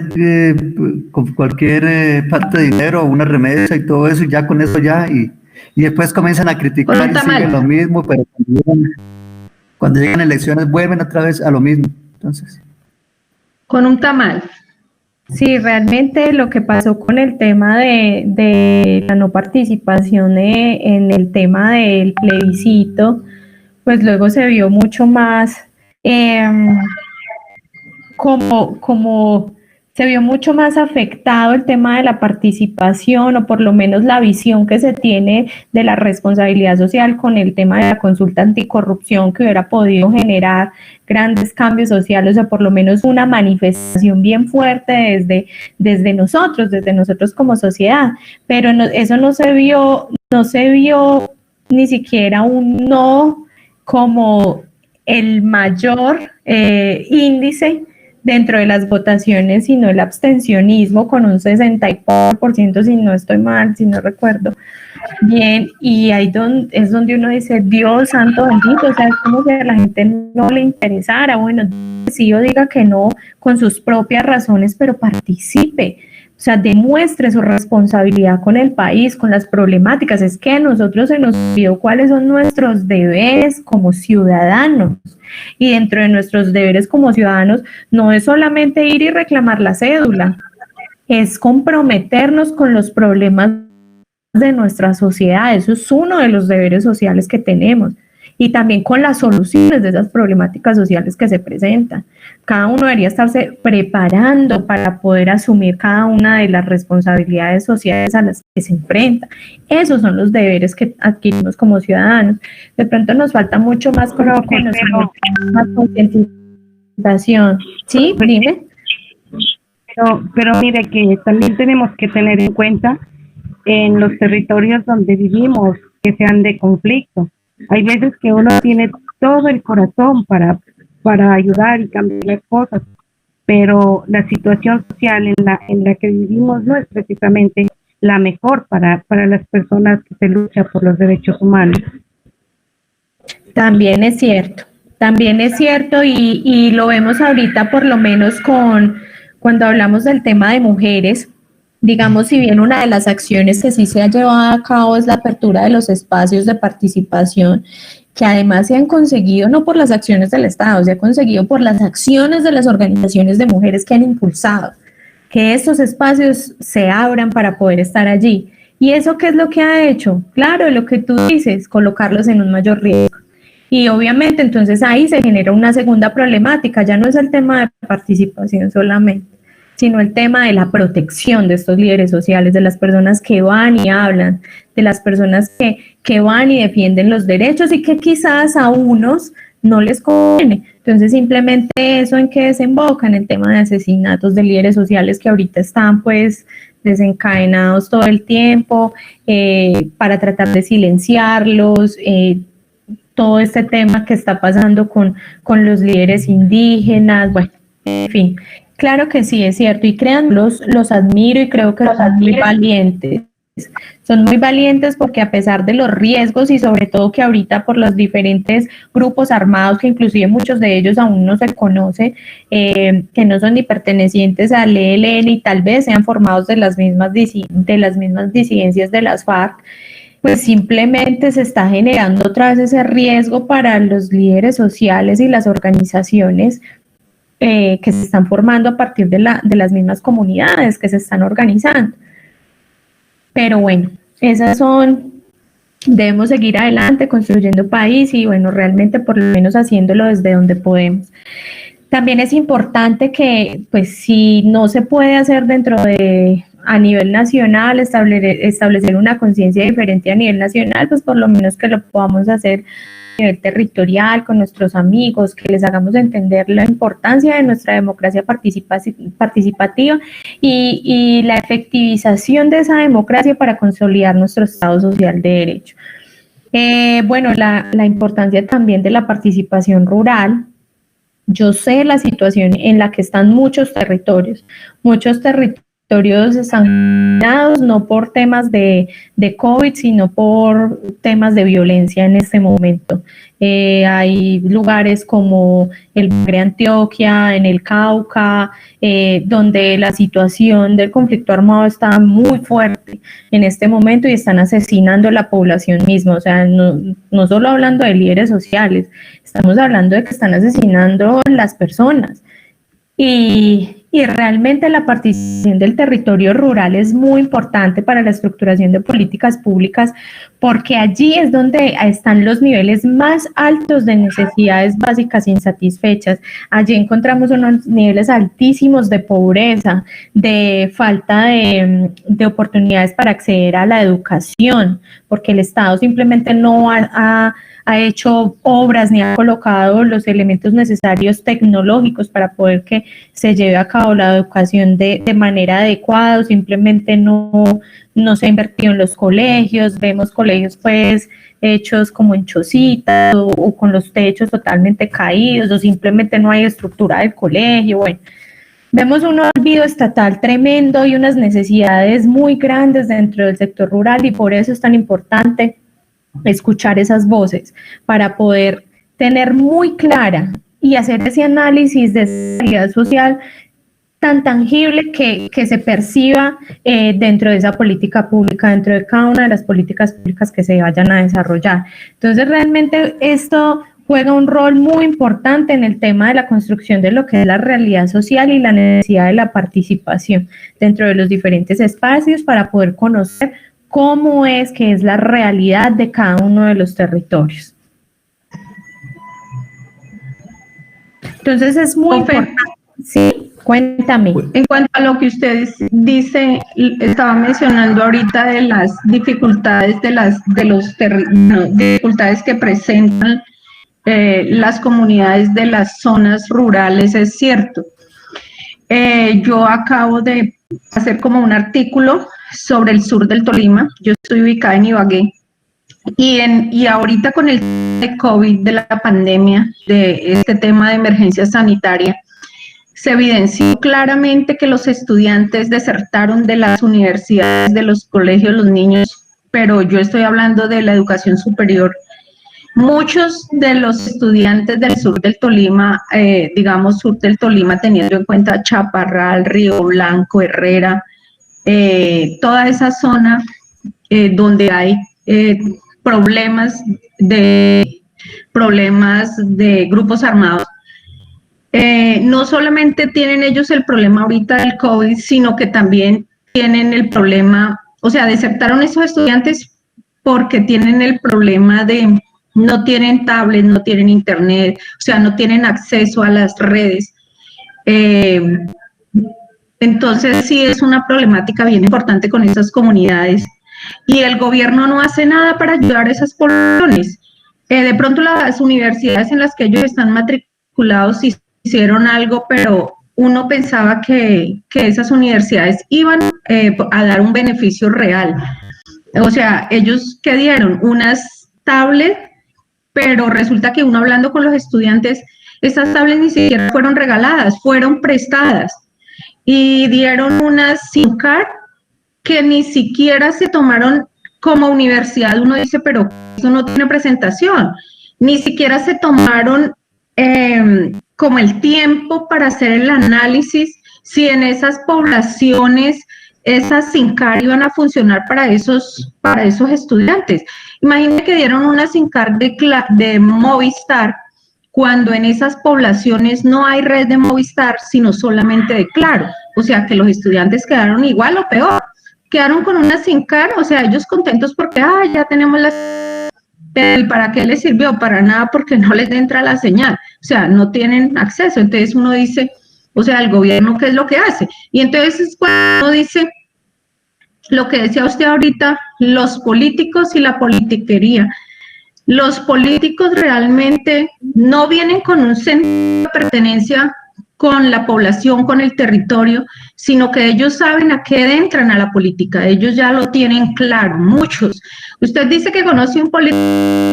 parte de dinero, una remesa y todo eso, y ya con eso ya, y después comienzan a criticar y siguen lo mismo, pero cuando llegan elecciones vuelven otra vez a lo mismo. Entonces, con un tamal. Sí, realmente lo que pasó con el tema de la no participación en el tema del plebiscito, pues luego se vio mucho más como se vio mucho más afectado el tema de la participación o por lo menos la visión que se tiene de la responsabilidad social con el tema de la consulta anticorrupción que hubiera podido generar grandes cambios sociales o por lo menos una manifestación bien fuerte desde nosotros como sociedad, pero eso no se vio ni siquiera un no como el mayor índice dentro de las votaciones, sino el abstencionismo con un 64%, si no estoy mal, si no recuerdo bien, y ahí es donde uno dice, Dios santo bendito, o sea, es como si a la gente no le interesara, bueno, si yo diga que no con sus propias razones, pero participe, o sea, demuestre su responsabilidad con el país, con las problemáticas. Es que a nosotros se nos olvidó cuáles son nuestros deberes como ciudadanos. Y dentro de nuestros deberes como ciudadanos no es solamente ir y reclamar la cédula, es comprometernos con los problemas de nuestra sociedad. Eso es uno de los deberes sociales que tenemos. y también con las soluciones de esas problemáticas sociales que se presentan. Cada uno debería estarse preparando para poder asumir cada una de las responsabilidades sociales a las que se enfrenta. Esos son los deberes que adquirimos como ciudadanos. De pronto nos falta mucho más conocimiento, más concientización. ¿Sí? Dime. Pero mire que también tenemos que tener en cuenta en los territorios donde vivimos que sean de conflicto. Hay veces que uno tiene todo el corazón para ayudar y cambiar las cosas, pero la situación social en la que vivimos no es precisamente la mejor para las personas que se luchan por los derechos humanos. También es cierto y lo vemos ahorita por lo menos cuando hablamos del tema de mujeres. Digamos, si bien una de las acciones que sí se ha llevado a cabo es la apertura de los espacios de participación, que además se han conseguido no por las acciones del Estado, se ha conseguido por las acciones de las organizaciones de mujeres que han impulsado que estos espacios se abran para poder estar allí. ¿Y eso qué es lo que ha hecho? Claro, lo que tú dices, colocarlos en un mayor riesgo. Y obviamente entonces ahí se genera una segunda problemática, ya no es el tema de participación solamente, sino el tema de la protección de estos líderes sociales, de las personas que van y hablan, de las personas que van y defienden los derechos y que quizás a unos no les conviene. Entonces simplemente eso en que desemboca en el tema de asesinatos de líderes sociales que ahorita están pues desencadenados todo el tiempo para tratar de silenciarlos, todo este tema que está pasando con los líderes indígenas, bueno, en fin. Claro que sí, es cierto, y créanme, los admiro y creo que son muy valientes. Son muy valientes porque a pesar de los riesgos y sobre todo que ahorita por los diferentes grupos armados, que inclusive muchos de ellos aún no se conoce, que no son ni pertenecientes al ELN y tal vez sean formados de las mismas disidencias de las FARC, pues simplemente se está generando otra vez ese riesgo para los líderes sociales y las organizaciones que se están formando a partir de las mismas comunidades que se están organizando. Pero bueno, debemos seguir adelante construyendo país y bueno, realmente por lo menos haciéndolo desde donde podemos. También es importante que, pues si no se puede hacer a nivel nacional, establecer una conciencia diferente a nivel nacional, pues por lo menos que lo podamos hacer a nivel territorial, con nuestros amigos, que les hagamos entender la importancia de nuestra democracia participativa y la efectivización de esa democracia para consolidar nuestro Estado social de derecho. Bueno, la importancia también de la participación rural. Yo sé la situación en la que están muchos territorios están dados no por temas de COVID, sino por temas de violencia en este momento. Hay lugares como el Bagre, Antioquia, en el Cauca, donde la situación del conflicto armado está muy fuerte en este momento y están asesinando a la población misma. O sea, no solo hablando de líderes sociales, estamos hablando de que están asesinando a las personas. Y realmente la participación del territorio rural es muy importante para la estructuración de políticas públicas porque allí es donde están los niveles más altos de necesidades básicas insatisfechas. Allí encontramos unos niveles altísimos de pobreza, de falta de oportunidades para acceder a la educación, porque el Estado simplemente no ha hecho obras ni ha colocado los elementos necesarios tecnológicos para poder que se lleve a cabo la educación de manera adecuada, o simplemente no se ha invertido en los colegios. Vemos colegios pues hechos como en chocitas o con los techos totalmente caídos, o simplemente no hay estructura del colegio. Bueno, vemos un olvido estatal tremendo y unas necesidades muy grandes dentro del sector rural, y por eso es tan importante escuchar esas voces para poder tener muy clara y hacer ese análisis de realidad social tan tangible que se perciba dentro de esa política pública, dentro de cada una de las políticas públicas que se vayan a desarrollar. Entonces realmente esto juega un rol muy importante en el tema de la construcción de lo que es la realidad social y la necesidad de la participación dentro de los diferentes espacios para poder conocer cómo es que es la realidad de cada uno de los territorios. Entonces es muy importante. Sí, cuéntame. En cuanto a lo que usted dice, estaba mencionando ahorita de las dificultades dificultades que presentan las comunidades de las zonas rurales, es cierto. Yo acabo de hacer como un artículo sobre el sur del Tolima. Yo estoy ubicada en Ibagué. Y ahorita con el de COVID, de la pandemia, de este tema de emergencia sanitaria, se evidenció claramente que los estudiantes desertaron de las universidades, de los colegios, los niños, pero yo estoy hablando de la educación superior. Muchos de los estudiantes del sur del Tolima, digamos sur del Tolima, teniendo en cuenta Chaparral, Río Blanco, Herrera, toda esa zona donde hay problemas de grupos armados, no solamente tienen ellos el problema ahorita del COVID, sino que también tienen el problema, o sea, desertaron esos estudiantes porque tienen el problema de no tienen tablet, no tienen internet, o sea, no tienen acceso a las redes. Entonces sí es una problemática bien importante con esas comunidades y el gobierno no hace nada para ayudar a esas poblaciones. De pronto las universidades en las que ellos están matriculados hicieron algo, pero uno pensaba que esas universidades iban a dar un beneficio real. O sea, ellos ¿qué dieron? Unas tablets, pero resulta que uno hablando con los estudiantes, esas tablets ni siquiera fueron regaladas, fueron prestadas y dieron unas SIM card que ni siquiera se tomaron como universidad. Uno dice, pero eso no tiene presentación, ni siquiera se tomaron como el tiempo para hacer el análisis si en esas poblaciones esas SIM card iban a funcionar para esos estudiantes. Imagínense que dieron una SIM card de Movistar cuando en esas poblaciones no hay red de Movistar, sino solamente de Claro. O sea que los estudiantes quedaron igual o peor, quedaron con una SIM card, o sea, ellos contentos porque ya tenemos la... Pero ¿para qué les sirvió? Para nada, porque no les entra la señal, o sea, no tienen acceso. Entonces uno dice, o sea, el gobierno, ¿qué es lo que hace? Y entonces cuando uno dice lo que decía usted ahorita, los políticos y la politiquería. Los políticos realmente no vienen con un sentido de pertenencia con la población, con el territorio, sino que ellos saben a qué entran a la política, ellos ya lo tienen claro, muchos. Usted dice que conoce un político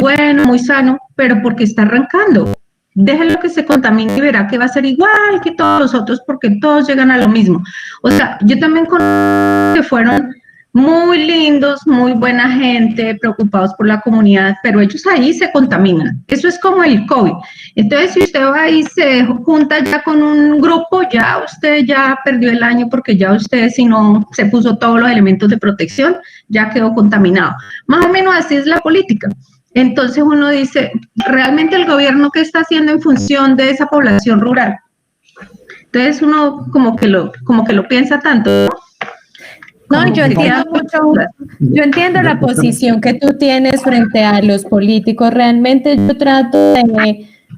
bueno, muy sano, pero porque está arrancando. Déjelo que se contamine y verá que va a ser igual que todos los otros porque todos llegan a lo mismo. O sea, yo también conozco que fueron muy lindos, muy buena gente, preocupados por la comunidad, pero ellos ahí se contaminan. Eso es como el COVID. Entonces, si usted va y se junta ya con un grupo, ya usted ya perdió el año porque ya usted, si no se puso todos los elementos de protección, ya quedó contaminado. Más o menos así es la política. Entonces uno dice, ¿realmente el gobierno qué está haciendo en función de esa población rural? Entonces uno como que lo piensa tanto, ¿no? No, yo entiendo la posición que tú tienes frente a los políticos. Realmente yo trato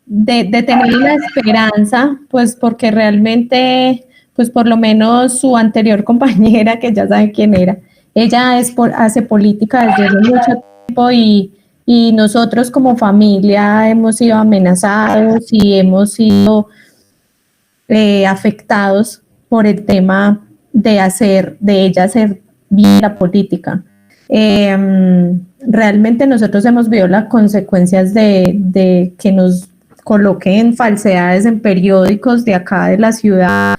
de tener la esperanza, pues porque realmente, pues por lo menos su anterior compañera, que ya sabe quién era, ella hace política desde hace mucho tiempo y nosotros como familia hemos sido amenazados y hemos sido afectados por el tema de ella hacer bien la política. Realmente nosotros hemos visto las consecuencias de que nos coloquen falsedades en periódicos de acá de la ciudad,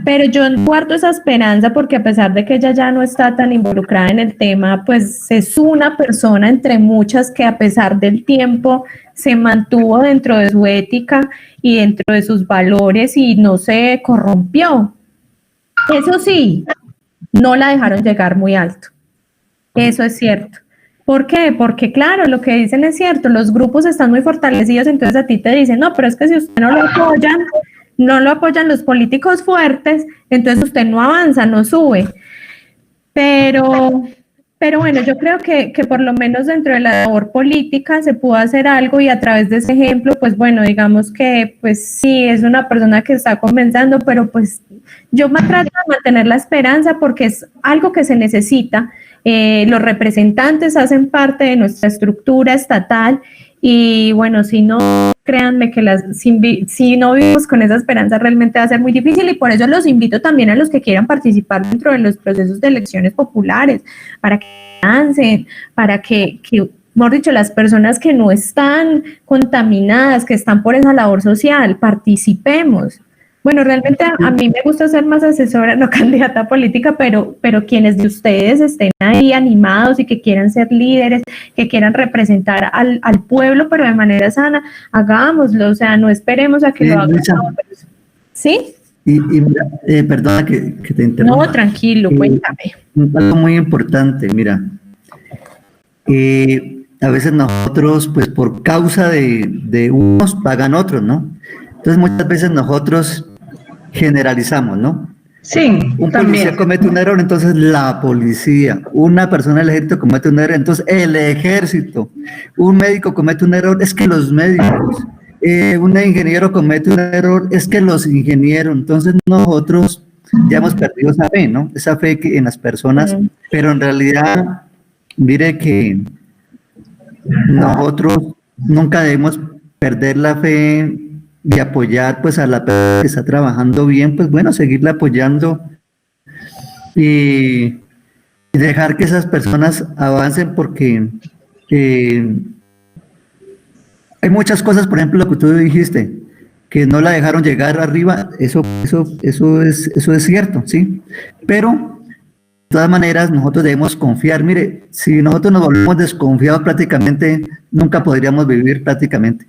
pero yo guardo esa esperanza porque a pesar de que ella ya no está tan involucrada en el tema, pues es una persona entre muchas que a pesar del tiempo se mantuvo dentro de su ética y dentro de sus valores y no se corrompió. Eso sí, no la dejaron llegar muy alto. Eso es cierto. ¿Por qué? Porque claro, lo que dicen es cierto, los grupos están muy fortalecidos, entonces a ti te dicen, no, pero es que si usted no lo apoyan los políticos fuertes, entonces usted no avanza, no sube. Pero Pero bueno, yo creo que por lo menos dentro de la labor política se pudo hacer algo y a través de ese ejemplo, pues bueno, digamos que pues sí, es una persona que está comenzando, pero pues yo me trato de mantener la esperanza porque es algo que se necesita. Los representantes hacen parte de nuestra estructura estatal y bueno, si no, créanme que si no vivimos con esa esperanza realmente va a ser muy difícil y por eso los invito también a los que quieran participar dentro de los procesos de elecciones populares, para que avancen, para que mejor dicho, las personas que no están contaminadas, que están por esa labor social, participemos. Bueno, realmente a mí me gusta ser más asesora, no candidata política, pero quienes de ustedes estén ahí animados y que quieran ser líderes, que quieran representar al pueblo, pero de manera sana, hagámoslo, o sea, no esperemos a que lo hagan. ¿Sí? Y mira, perdona que te interrumpa. No, tranquilo, cuéntame. Algo muy importante, mira. A veces nosotros, pues por causa de unos, pagan otros, ¿no? Entonces muchas veces nosotros generalizamos, ¿no? Sí, un también. policía comete un error, entonces la policía, una persona del ejército comete un error, entonces el ejército, un médico comete un error, es que los médicos, un ingeniero comete un error, es que los ingenieros, entonces nosotros ya hemos perdido esa fe, ¿no? Esa fe en las personas, pero en realidad, mire que nosotros nunca debemos perder la fe y apoyar pues a la persona que está trabajando bien, pues bueno, seguirla apoyando y dejar que esas personas avancen porque hay muchas cosas, por ejemplo, lo que tú dijiste, que no la dejaron llegar arriba, eso es cierto, ¿sí? Pero de todas maneras nosotros debemos confiar. Mire, si nosotros nos volvemos desconfiados prácticamente, nunca podríamos vivir prácticamente.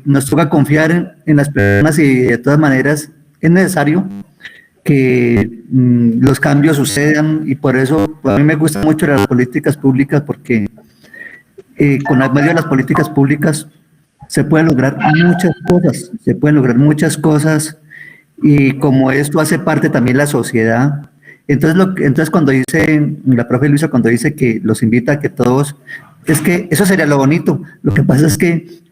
Nos toca confiar en las personas y de todas maneras es necesario que los cambios sucedan y por eso a mí me gustan mucho las políticas públicas porque con el medio de las políticas públicas se pueden lograr muchas cosas y como esto hace parte también de la sociedad. Entonces cuando dice la profe Luisa, cuando dice que los invita a que todos, es que eso sería lo bonito. Lo que pasa es que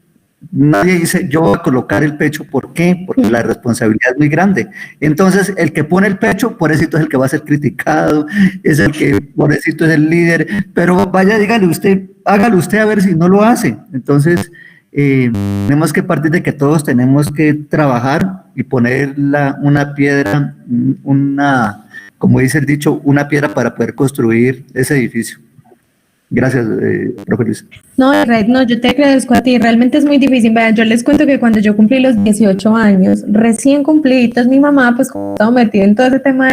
nadie dice, yo voy a colocar el pecho. ¿Por qué? Porque la responsabilidad es muy grande. Entonces, el que pone el pecho, pobrecito es el que va a ser criticado, es el que, pobrecito es el líder, pero vaya, dígale usted, hágalo usted a ver si no lo hace. Entonces, tenemos que partir de que todos tenemos que trabajar y poner una piedra, como dice el dicho, una piedra para poder construir ese edificio. Gracias, profe Luis. No, Red, no, yo te agradezco a ti, realmente es muy difícil. Vean, yo les cuento que cuando yo cumplí los 18 años, recién cumpliditos, mi mamá pues como estaba metida en todo ese tema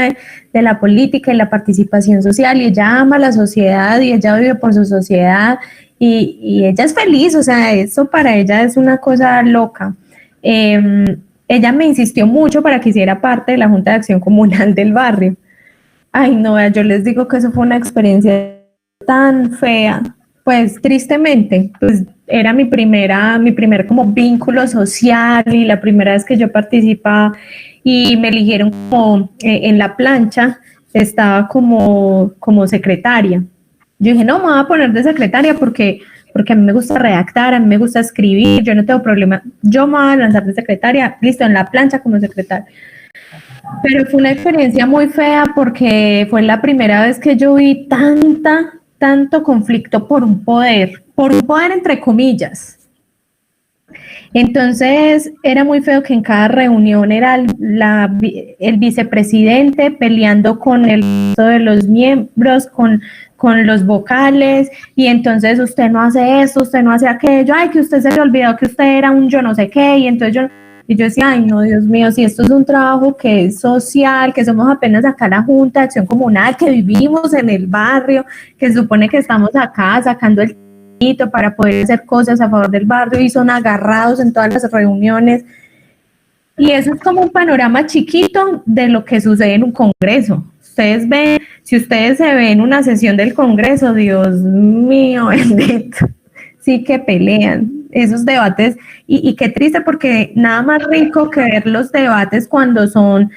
de la política y la participación social, y ella ama la sociedad y ella vive por su sociedad y ella es feliz, o sea, eso para ella es una cosa loca. Ella me insistió mucho para que hiciera parte de la Junta de Acción Comunal del barrio. Ay, no, yo les digo que eso fue una experiencia tan fea, pues tristemente, pues era mi primer como vínculo social y la primera vez que yo participaba y me eligieron como en la plancha, estaba como secretaria. Yo dije, no, me voy a poner de secretaria porque a mí me gusta redactar, a mí me gusta escribir, yo no tengo problema, yo me voy a lanzar de secretaria, listo, en la plancha como secretaria. Pero fue una experiencia muy fea porque fue la primera vez que yo vi tanto conflicto por un poder entre comillas. Entonces era muy feo que en cada reunión era el vicepresidente peleando con el resto de los miembros, con los vocales, y entonces usted no hace esto, usted no hace aquello, ay, que usted se le olvidó que usted era un yo no sé qué, y entonces yo decía, ay no, Dios mío, si esto es un trabajo que es social, que somos apenas acá la Junta de Acción Comunal, que vivimos en el barrio, que se supone que estamos acá sacando el tito para poder hacer cosas a favor del barrio y son agarrados en todas las reuniones. Y eso es como un panorama chiquito de lo que sucede en un congreso. Ustedes ven, si ustedes se ven una sesión del congreso, Dios mío, bendito, sí que pelean. esos debates, y qué triste, porque nada más rico que ver los debates cuando son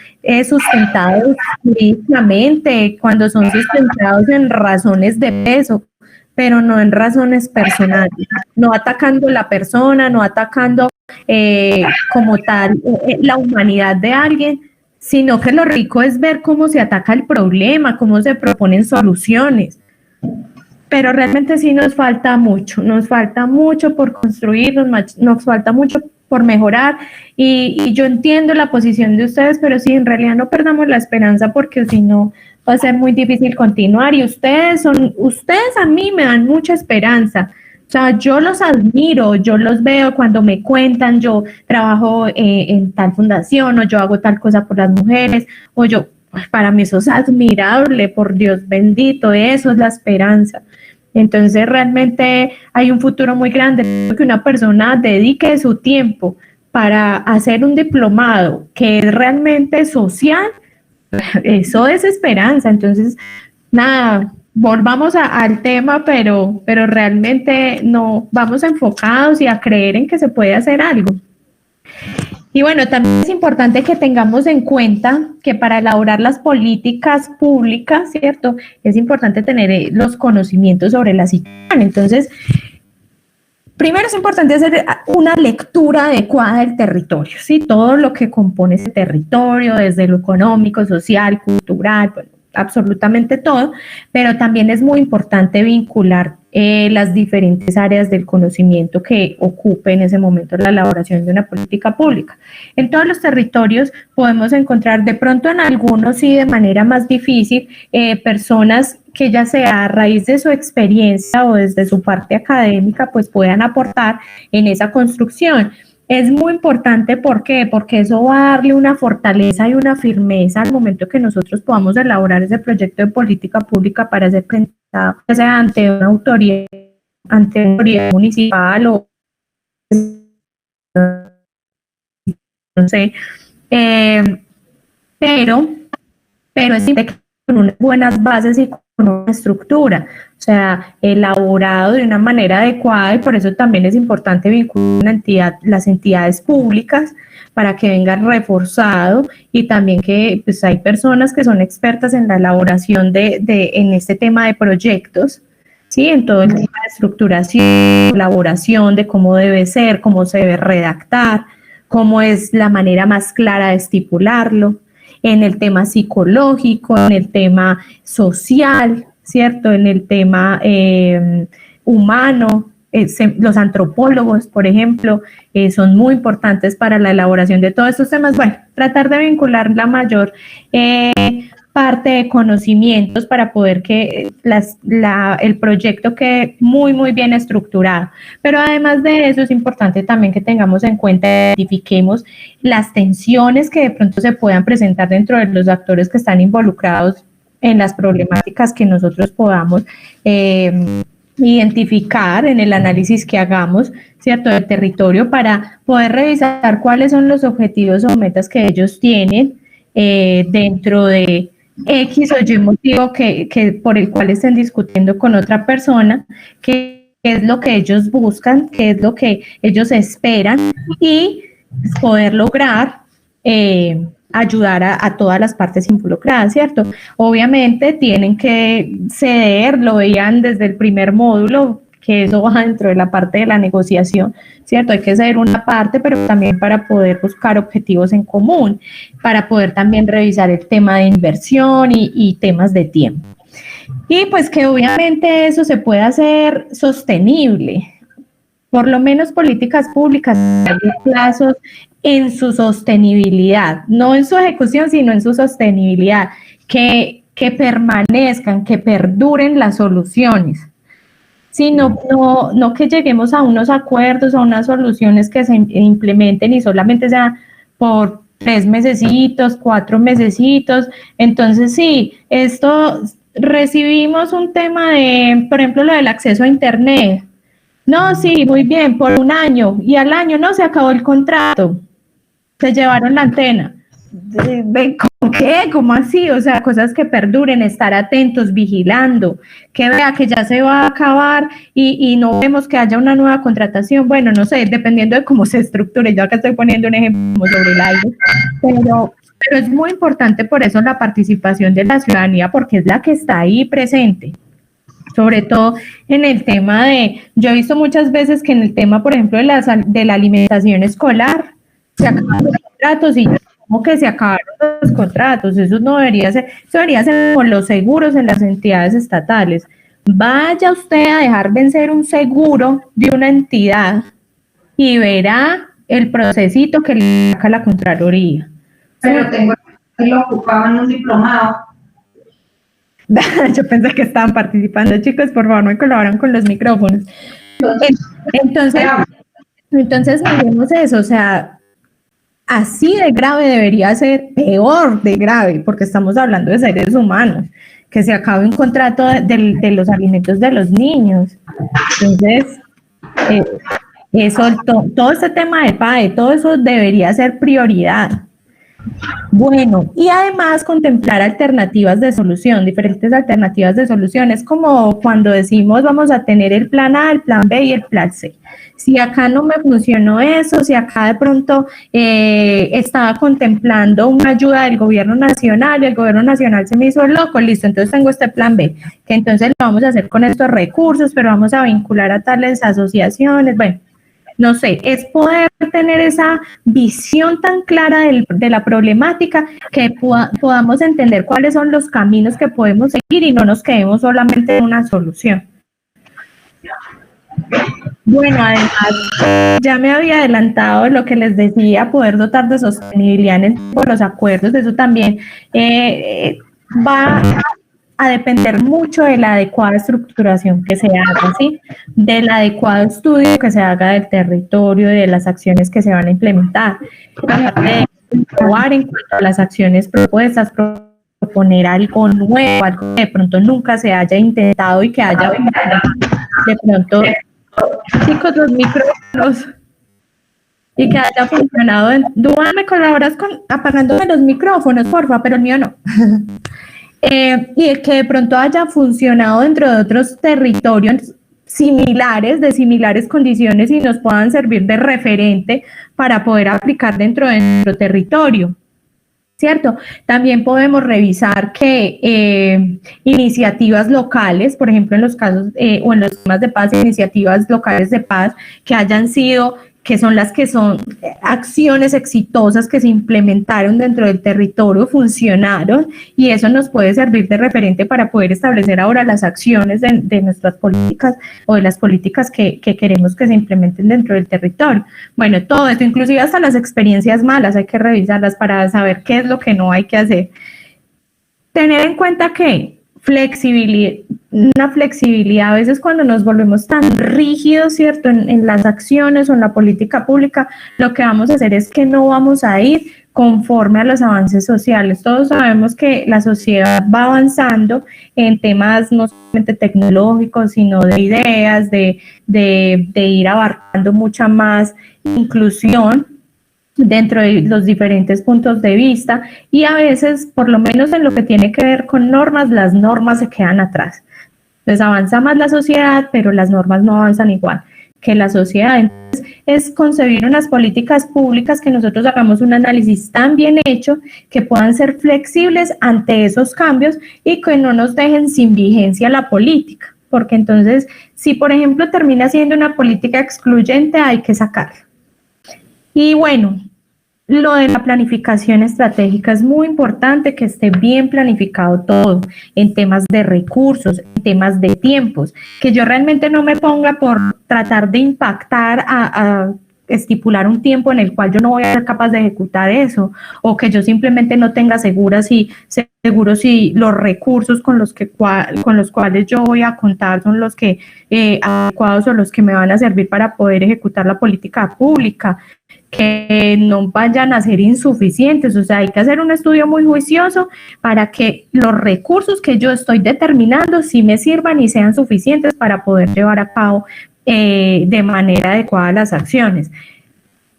sustentados jurídicamente, cuando son sustentados en razones de peso, pero no en razones personales, no atacando la persona, no atacando como tal la humanidad de alguien, sino que lo rico es ver cómo se ataca el problema, cómo se proponen soluciones. Pero realmente sí nos falta mucho por construir, nos falta mucho por mejorar, y yo entiendo la posición de ustedes, pero sí, en realidad no perdamos la esperanza, porque si no va a ser muy difícil continuar, y ustedes a mí me dan mucha esperanza. O sea, yo los admiro, yo los veo cuando me cuentan, yo trabajo en tal fundación, o yo hago tal cosa por las mujeres, o yo, para mí eso es admirable, por Dios bendito, eso es la esperanza. Entonces realmente hay un futuro muy grande, que una persona dedique su tiempo para hacer un diplomado que es realmente social, eso es esperanza. Entonces, nada, volvamos al tema, pero realmente no vamos enfocados y a creer en que se puede hacer algo. Y bueno, también es importante que tengamos en cuenta que para elaborar las políticas públicas, ¿cierto? Es importante tener los conocimientos sobre la situación. Entonces, primero es importante hacer una lectura adecuada del territorio, ¿sí? Todo lo que compone ese territorio, desde lo económico, social, cultural, bueno, absolutamente todo, pero también es muy importante vincular las diferentes áreas del conocimiento que ocupe en ese momento la elaboración de una política pública. En todos los territorios podemos encontrar, de pronto en algunos sí de manera más difícil, personas que ya sea a raíz de su experiencia o desde su parte académica, pues puedan aportar en esa construcción. Es muy importante, ¿por qué? Porque eso va a darle una fortaleza y una firmeza al momento que nosotros podamos elaborar ese proyecto de política pública para ser presentado, ya sea ante una autoridad municipal o no sé, pero es importante con unas buenas bases y con una estructura, o sea, elaborado de una manera adecuada, y por eso también es importante vincular las entidades públicas para que vengan reforzado, y también que pues, hay personas que son expertas en la elaboración en este tema de proyectos, ¿sí? En todo el tema de estructuración, elaboración de cómo debe ser, cómo se debe redactar, cómo es la manera más clara de estipularlo, en el tema psicológico, en el tema social, ¿cierto? En el tema humano. Los antropólogos, por ejemplo, son muy importantes para la elaboración de todos estos temas. Bueno, tratar de vincular la mayor parte de conocimientos para poder que el proyecto quede muy, muy bien estructurado. Pero además de eso, es importante también que tengamos en cuenta, identifiquemos las tensiones que de pronto se puedan presentar dentro de los actores que están involucrados en las problemáticas que nosotros podamos identificar en el análisis que hagamos, ¿cierto?, del territorio, para poder revisar cuáles son los objetivos o metas que ellos tienen dentro de X o Y motivo que por el cual estén discutiendo con otra persona, qué es lo que ellos buscan, qué es lo que ellos esperan, y poder lograr ayudar a todas las partes involucradas, ¿cierto? Obviamente tienen que ceder, lo veían desde el primer módulo, que eso va dentro de la parte de la negociación, ¿cierto? Hay que ceder una parte, pero también para poder buscar objetivos en común, para poder también revisar el tema de inversión y temas de tiempo. Y pues que obviamente eso se puede hacer sostenible, por lo menos políticas públicas a plazos en su sostenibilidad, no en su ejecución, sino en su sostenibilidad, que permanezcan, que perduren las soluciones. Sí, no que lleguemos a unos acuerdos, a unas soluciones que se implementen y solamente sea por 3 mesecitos, 4 mesecitos. Entonces, sí, recibimos un tema de, por ejemplo, lo del acceso a Internet. No, sí, muy bien, por 1 año, y al año no, se acabó el contrato, se llevaron la antena. Ven, ¿con ¿Qué? ¿Cómo así? O sea, cosas que perduren, estar atentos, vigilando, que vea que ya se va a acabar y no vemos que haya una nueva contratación. Bueno, no sé, dependiendo de cómo se estructure. Yo acá estoy poniendo un ejemplo sobre el aire, pero es muy importante por eso la participación de la ciudadanía, porque es la que está ahí presente. Sobre todo en el tema yo he visto muchas veces que en el tema, por ejemplo, de la alimentación escolar, se acaban los contratos y como que se acabaron los contratos. Eso no debería ser, eso debería ser como los seguros en las entidades estatales. Vaya usted a dejar vencer un seguro de una entidad y verá el procesito que le saca la Contraloría. Pero tengo que lo ocupaba en un diplomado. Yo pensé que estaban participando. Chicos, por favor, me colaboran con los micrófonos. Entonces miremos eso, o sea, así de grave debería ser, peor de grave, porque estamos hablando de seres humanos, que se acabe un contrato de los alimentos de los niños. Entonces, todo este tema del PAE, todo eso debería ser prioridad. Bueno, y además contemplar alternativas de solución, diferentes alternativas de solución. Es como cuando decimos vamos a tener el plan A, el plan B y el plan C. Si acá no me funcionó eso, si acá de pronto estaba contemplando una ayuda del gobierno nacional y el gobierno nacional se me hizo loco, listo, entonces tengo este plan B, que entonces lo vamos a hacer con estos recursos, pero vamos a vincular a tales asociaciones, bueno. No sé, es poder tener esa visión tan clara de la problemática que podamos entender cuáles son los caminos que podemos seguir y no nos quedemos solamente en una solución. Bueno, además, ya me había adelantado lo que les decía, poder dotar de sostenibilidad por los acuerdos, eso también va a depender mucho de la adecuada estructuración que se haga, ¿sí? Del adecuado estudio que se haga del territorio, de las acciones que se van a implementar. Aparte de innovar en cuanto a las acciones propuestas, proponer algo nuevo, algo que de pronto nunca se haya intentado y que haya de pronto, chicos, los micrófonos, y que haya funcionado. Dúa, ¿me colaboras apagándome los micrófonos, porfa? Pero el mío no. Y que de pronto haya funcionado dentro de otros territorios similares, de similares condiciones y nos puedan servir de referente para poder aplicar dentro de nuestro territorio, ¿cierto? También podemos revisar que iniciativas locales, por ejemplo, en los casos o en los temas de paz, iniciativas locales de paz que hayan sido, que son las que son acciones exitosas que se implementaron dentro del territorio, funcionaron, y eso nos puede servir de referente para poder establecer ahora las acciones de nuestras políticas o de las políticas que queremos que se implementen dentro del territorio. Bueno, todo esto, inclusive hasta las experiencias malas, hay que revisarlas para saber qué es lo que no hay que hacer. Tener en cuenta que una flexibilidad, a veces cuando nos volvemos tan rígidos, ¿cierto?, en las acciones o en la política pública, lo que vamos a hacer es que no vamos a ir conforme a los avances sociales. Todos sabemos que la sociedad va avanzando en temas no solamente tecnológicos, sino de ideas, de ir abarcando mucha más inclusión dentro de los diferentes puntos de vista, y a veces, por lo menos en lo que tiene que ver con normas, las normas se quedan atrás. Entonces avanza más la sociedad, pero las normas no avanzan igual que la sociedad. Entonces es concebir unas políticas públicas que nosotros hagamos un análisis tan bien hecho que puedan ser flexibles ante esos cambios y que no nos dejen sin vigencia la política, porque entonces si por ejemplo termina siendo una política excluyente, hay que sacarla. Y bueno, lo de la planificación estratégica es muy importante que esté bien planificado todo en temas de recursos, en temas de tiempos, que yo realmente no me ponga por tratar de impactar a estipular un tiempo en el cual yo no voy a ser capaz de ejecutar eso, o que yo simplemente no tenga seguro si los recursos con los cuales yo voy a contar son los que adecuados o los que me van a servir para poder ejecutar la política pública, que no vayan a ser insuficientes. O sea, hay que hacer un estudio muy juicioso para que los recursos que yo estoy determinando sí me sirvan y sean suficientes para poder llevar a cabo de manera adecuada las acciones.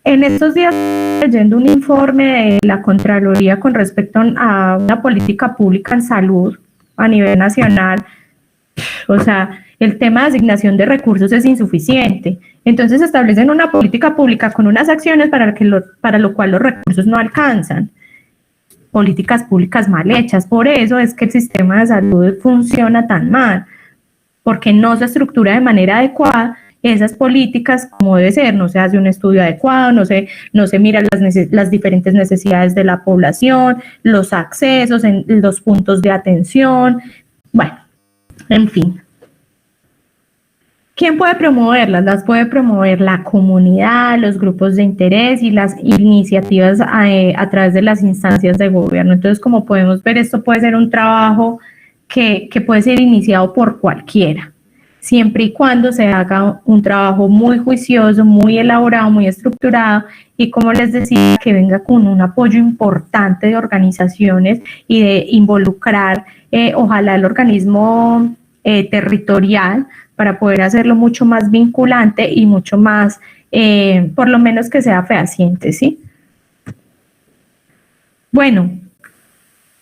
En estos días leyendo un informe de la Contraloría con respecto a una política pública en salud a nivel nacional, o sea, el tema de asignación de recursos es insuficiente. Entonces establecen una política pública con unas acciones para lo cual los recursos no alcanzan. Políticas públicas mal hechas. Por eso es que el sistema de salud funciona tan mal, porque no se estructura de manera adecuada esas políticas como debe ser, no se hace un estudio adecuado, no se mira las diferentes necesidades de la población, los accesos, los puntos de atención, bueno, en fin. ¿Quién puede promoverlas? Las puede promover la comunidad, los grupos de interés y las iniciativas a través de las instancias de gobierno. Entonces, como podemos ver, esto puede ser un trabajo que puede ser iniciado por cualquiera, siempre y cuando se haga un trabajo muy juicioso, muy elaborado, muy estructurado y, como les decía, que venga con un apoyo importante de organizaciones y de involucrar, ojalá, el organismo territorial para poder hacerlo mucho más vinculante y mucho más, por lo menos que sea fehaciente, ¿sí? Bueno,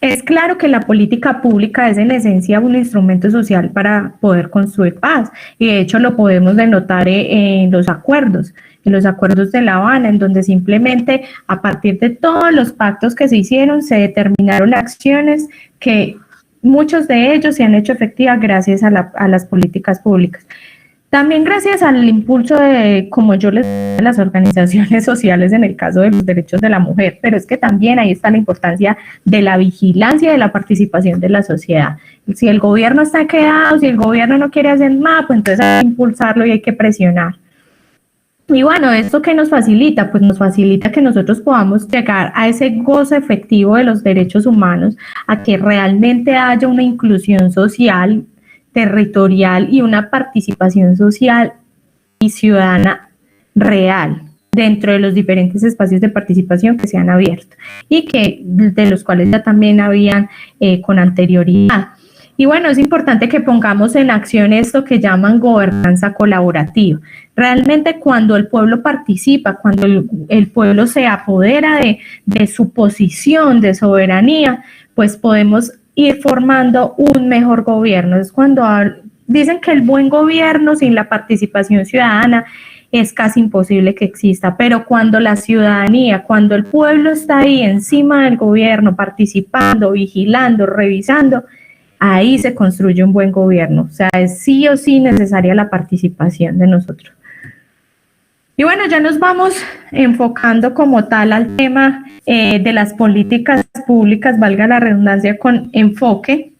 es claro que la política pública es en esencia un instrumento social para poder construir paz, y de hecho lo podemos denotar en los acuerdos de La Habana, en donde simplemente a partir de todos los pactos que se hicieron se determinaron acciones que muchos de ellos se han hecho efectivas gracias a las políticas públicas. También gracias al impulso de, como yo les decía, las organizaciones sociales en el caso de los derechos de la mujer, pero es que también ahí está la importancia de la vigilancia y de la participación de la sociedad. Si el gobierno está quedado, si el gobierno no quiere hacer nada, pues entonces hay que impulsarlo y hay que presionar. Y bueno, ¿esto qué nos facilita? Pues nos facilita que nosotros podamos llegar a ese goce efectivo de los derechos humanos, a que realmente haya una inclusión social, territorial y una participación social y ciudadana real dentro de los diferentes espacios de participación que se han abierto y que de los cuales ya también habían con anterioridad. Y bueno, es importante que pongamos en acción esto que llaman gobernanza colaborativa. Realmente cuando el pueblo participa, cuando el pueblo se apodera de su posición de soberanía, pues podemos ir formando un mejor gobierno. Es cuando dicen que el buen gobierno sin la participación ciudadana es casi imposible que exista, pero cuando la ciudadanía, cuando el pueblo está ahí encima del gobierno, participando, vigilando, revisando, ahí se construye un buen gobierno. O sea, es sí o sí necesaria la participación de nosotros. Y bueno, ya nos vamos enfocando como tal al tema de las políticas públicas, valga la redundancia, con enfoque.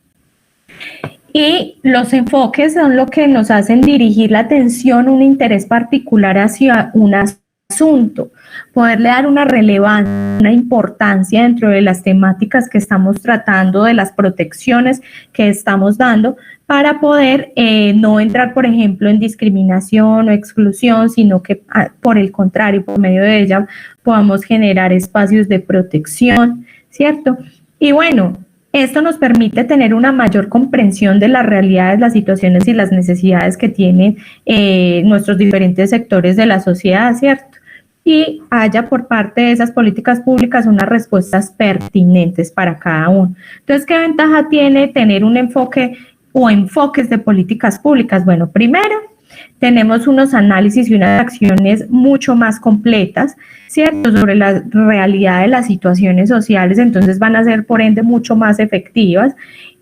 Y los enfoques son lo que nos hacen dirigir la atención, un interés particular hacia un asunto, poderle dar una relevancia, una importancia dentro de las temáticas que estamos tratando, de las protecciones que estamos dando, para poder no entrar, por ejemplo, en discriminación o exclusión, sino que por el contrario, por medio de ella podamos generar espacios de protección, ¿cierto? Y bueno, esto nos permite tener una mayor comprensión de las realidades, las situaciones y las necesidades que tienen nuestros diferentes sectores de la sociedad, ¿cierto? Y haya por parte de esas políticas públicas unas respuestas pertinentes para cada uno. Entonces, ¿qué ventaja tiene tener un enfoque o enfoques de políticas públicas? Bueno, primero, tenemos unos análisis y unas acciones mucho más completas, ¿cierto?, sobre la realidad de las situaciones sociales, entonces van a ser por ende mucho más efectivas.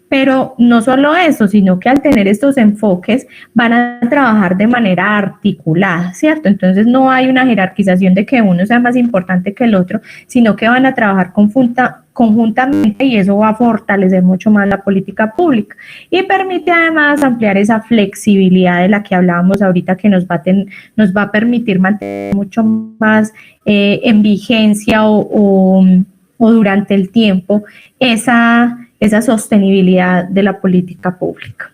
Pero no solo eso, sino que al tener estos enfoques van a trabajar de manera articulada, ¿cierto? Entonces no hay una jerarquización de que uno sea más importante que el otro, sino que van a trabajar conjuntamente, y eso va a fortalecer mucho más la política pública y permite además ampliar esa flexibilidad de la que hablábamos ahorita, que nos va a permitir mantener mucho más en vigencia o durante el tiempo esa sostenibilidad de la política pública.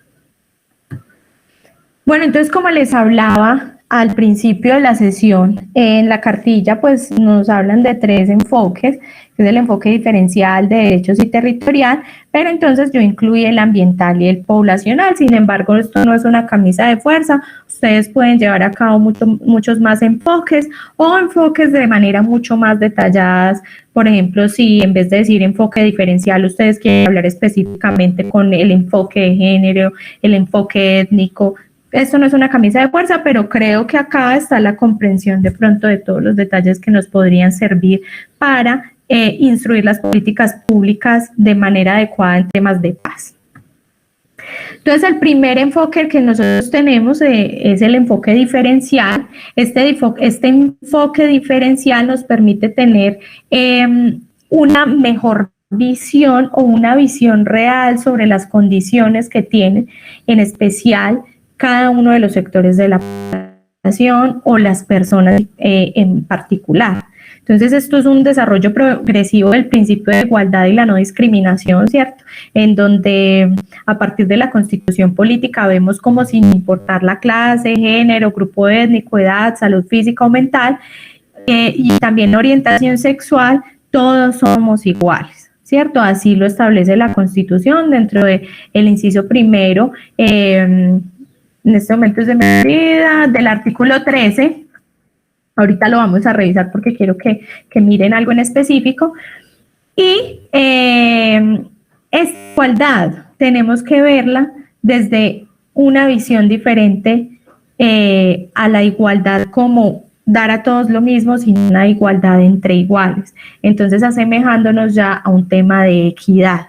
Bueno, entonces, como les hablaba, al principio de la sesión, en la cartilla pues nos hablan de 3 enfoques, que es el enfoque diferencial de derechos y territorial, pero entonces yo incluí el ambiental y el poblacional. Sin embargo, esto no es una camisa de fuerza, ustedes pueden llevar a cabo muchos más enfoques o enfoques de manera mucho más detalladas. Por ejemplo, si en vez de decir enfoque diferencial, ustedes quieren hablar específicamente con el enfoque de género, el enfoque étnico. Esto no es una camisa de fuerza, pero creo que acá está la comprensión de pronto de todos los detalles que nos podrían servir para instruir las políticas públicas de manera adecuada en temas de paz. Entonces, el primer enfoque que nosotros tenemos es el enfoque diferencial. Este enfoque diferencial nos permite tener una mejor visión o una visión real sobre las condiciones que tienen, en especial cada uno de los sectores de la población o las personas en particular. Entonces, esto es un desarrollo progresivo del principio de igualdad y la no discriminación, ¿cierto? En donde a partir de la Constitución política vemos como sin importar la clase, género, grupo étnico, edad, salud física o mental y también orientación sexual, todos somos iguales, ¿cierto? Así lo establece la Constitución dentro del inciso primero, en este momento se me olvida, del artículo 13, ahorita lo vamos a revisar porque quiero que miren algo en específico, y esta igualdad tenemos que verla desde una visión diferente a la igualdad como dar a todos lo mismo, sino una igualdad entre iguales, entonces asemejándonos ya a un tema de equidad.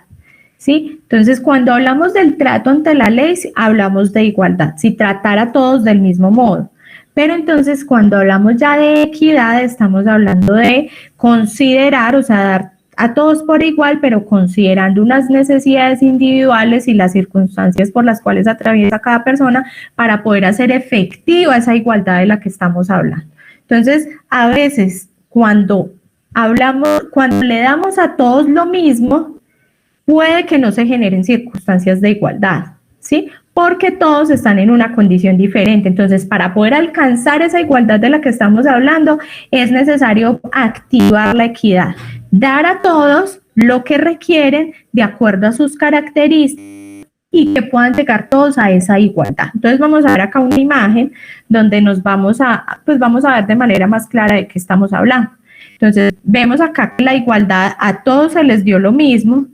¿Sí? Entonces, cuando hablamos del trato ante la ley, hablamos de igualdad, si tratar a todos del mismo modo. Pero entonces, cuando hablamos ya de equidad, estamos hablando de considerar, o sea, dar a todos por igual, pero considerando unas necesidades individuales y las circunstancias por las cuales atraviesa cada persona para poder hacer efectiva esa igualdad de la que estamos hablando. Entonces, a veces, cuando le damos a todos lo mismo, puede que no se generen circunstancias de igualdad, ¿sí? Porque todos están en una condición diferente. Entonces, para poder alcanzar esa igualdad de la que estamos hablando, es necesario activar la equidad, dar a todos lo que requieren de acuerdo a sus características y que puedan llegar todos a esa igualdad. Entonces, vamos a ver acá una imagen donde nos vamos a ver de manera más clara de qué estamos hablando. Entonces, vemos acá que la igualdad a todos se les dio lo mismo,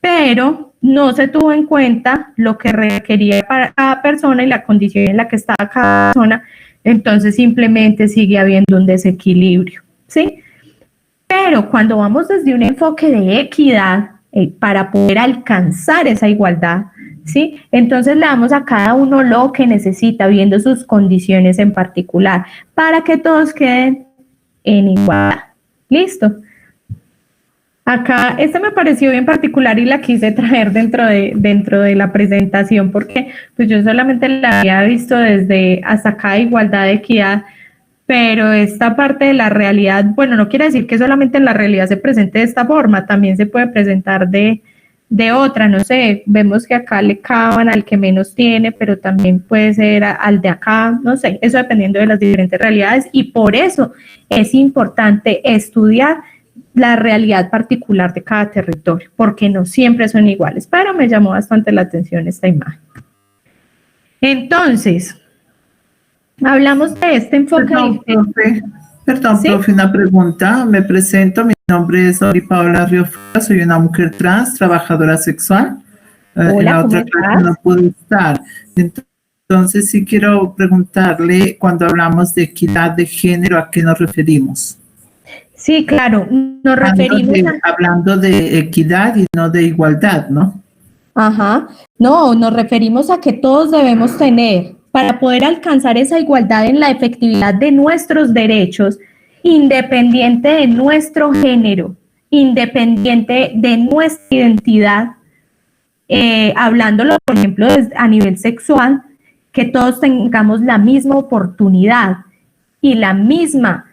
pero no se tuvo en cuenta lo que requería para cada persona y la condición en la que estaba cada persona, entonces simplemente sigue habiendo un desequilibrio, ¿sí? Pero cuando vamos desde un enfoque de equidad, para poder alcanzar esa igualdad, ¿sí? Entonces le damos a cada uno lo que necesita, viendo sus condiciones en particular, para que todos queden en igualdad. ¿Listo? Acá, esta me pareció bien particular y la quise traer dentro de la presentación porque pues yo solamente la había visto desde hasta acá de igualdad, de equidad, pero esta parte de la realidad, bueno, no quiere decir que solamente en la realidad se presente de esta forma, también se puede presentar de otra, no sé, vemos que acá le caban al que menos tiene, pero también puede ser al de acá, no sé, eso dependiendo de las diferentes realidades y por eso es importante estudiar la realidad particular de cada territorio, porque no siempre son iguales, pero me llamó bastante la atención esta imagen. Entonces, hablamos de este enfoque. Perdón, ¿Sí? profe, una pregunta. Me presento, mi nombre es Ori Paola Riofra, soy una mujer trans, trabajadora sexual. Hola, en la otra ¿cómo clase estás? no pude estar. Entonces, sí quiero preguntarle, cuando hablamos de equidad de género, ¿a qué nos referimos? Sí, claro, nos referimos hablando de equidad y no de igualdad, ¿no? Ajá, no, nos referimos a que todos debemos tener, para poder alcanzar esa igualdad en la efectividad de nuestros derechos, independiente de nuestro género, independiente de nuestra identidad, hablándolo, por ejemplo, a nivel sexual, que todos tengamos la misma oportunidad y la misma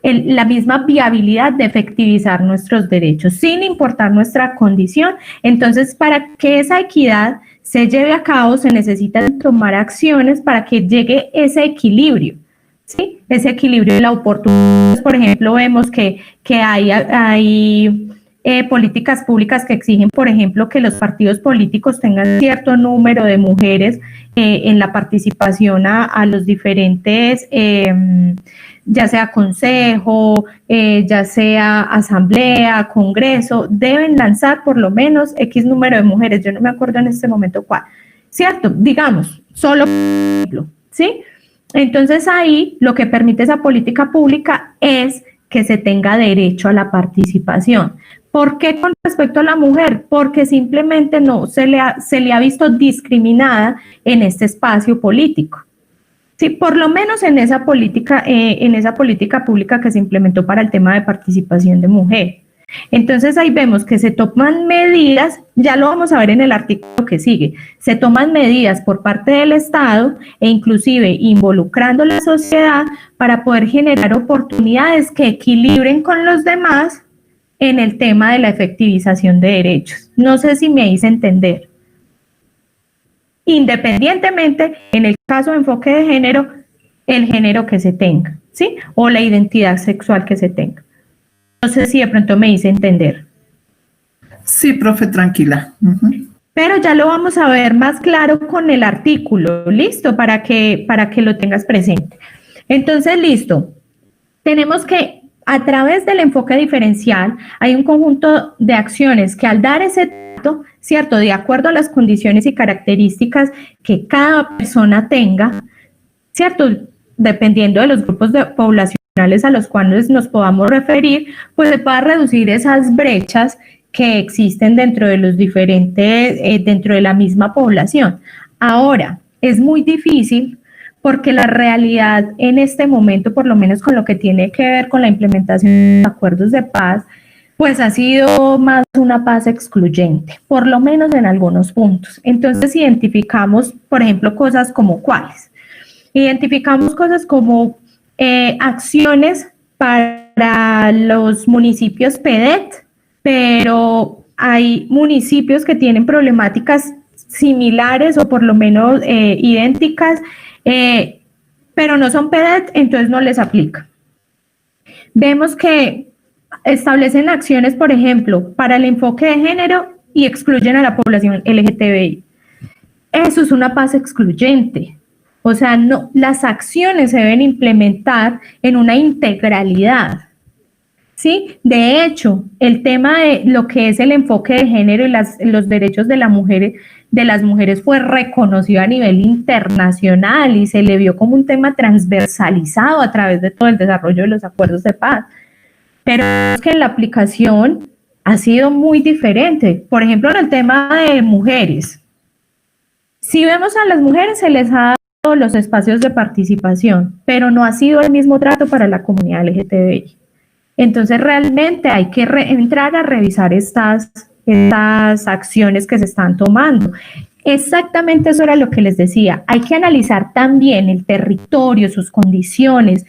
la misma viabilidad de efectivizar nuestros derechos, sin importar nuestra condición. Entonces, para que esa equidad se lleve a cabo, se necesitan tomar acciones para que llegue ese equilibrio, ¿sí? Ese equilibrio de la oportunidad. Por ejemplo, vemos que hay políticas públicas que exigen, por ejemplo, que los partidos políticos tengan cierto número de mujeres en la participación a los diferentes, ya sea consejo, ya sea asamblea, congreso, deben lanzar por lo menos X número de mujeres. Yo no me acuerdo en este momento cuál, ¿cierto? Digamos, solo por ejemplo, ¿sí? Entonces ahí lo que permite esa política pública es que se tenga derecho a la participación. ¿Por qué con respecto a la mujer? Porque simplemente no se le ha visto discriminada en este espacio político. Sí, por lo menos en esa política pública que se implementó para el tema de participación de mujer. Entonces ahí vemos que se toman medidas, ya lo vamos a ver en el artículo que sigue, se toman medidas por parte del Estado e inclusive involucrando la sociedad para poder generar oportunidades que equilibren con los demás en el tema de la efectivización de derechos. No sé si me hice entender. Independientemente, en el caso de enfoque de género, el género que se tenga, ¿sí? O la identidad sexual que se tenga. No sé si de pronto me hice entender. Sí, profe, tranquila. Pero ya lo vamos a ver más claro con el artículo, ¿listo? Para que lo tengas presente. Entonces, listo. Tenemos que, a través del enfoque diferencial, hay un conjunto de acciones que al dar ese trato, ¿cierto? De acuerdo a las condiciones y características que cada persona tenga, ¿cierto? Dependiendo de los grupos poblacionales a los cuales nos podamos referir, pues se pueda reducir esas brechas que existen dentro de los diferentes, dentro de la misma población. Ahora, es muy difícil porque la realidad en este momento, por lo menos con lo que tiene que ver con la implementación de acuerdos de paz, pues ha sido más una paz excluyente, por lo menos en algunos puntos. Entonces identificamos, por ejemplo, cosas como ¿cuáles? Identificamos cosas como acciones para los municipios PEDET, pero hay municipios que tienen problemáticas similares o por lo menos idénticas, pero no son PEDET, entonces no les aplica. Vemos que establecen acciones, por ejemplo, para el enfoque de género y excluyen a la población LGTBI. Eso es una paz excluyente. O sea, no, las acciones se deben implementar en una integralidad, ¿sí? De hecho, el tema de lo que es el enfoque de género y los derechos de las mujeres fue reconocido a nivel internacional y se le vio como un tema transversalizado a través de todo el desarrollo de los acuerdos de paz. Pero es que en la aplicación ha sido muy diferente. Por ejemplo, en el tema de mujeres, si vemos a las mujeres se les ha dado los espacios de participación, pero no ha sido el mismo trato para la comunidad LGTBI. Entonces realmente hay que entrar a revisar estas acciones que se están tomando. Exactamente eso era lo que les decía. Hay que analizar también el territorio, sus condiciones,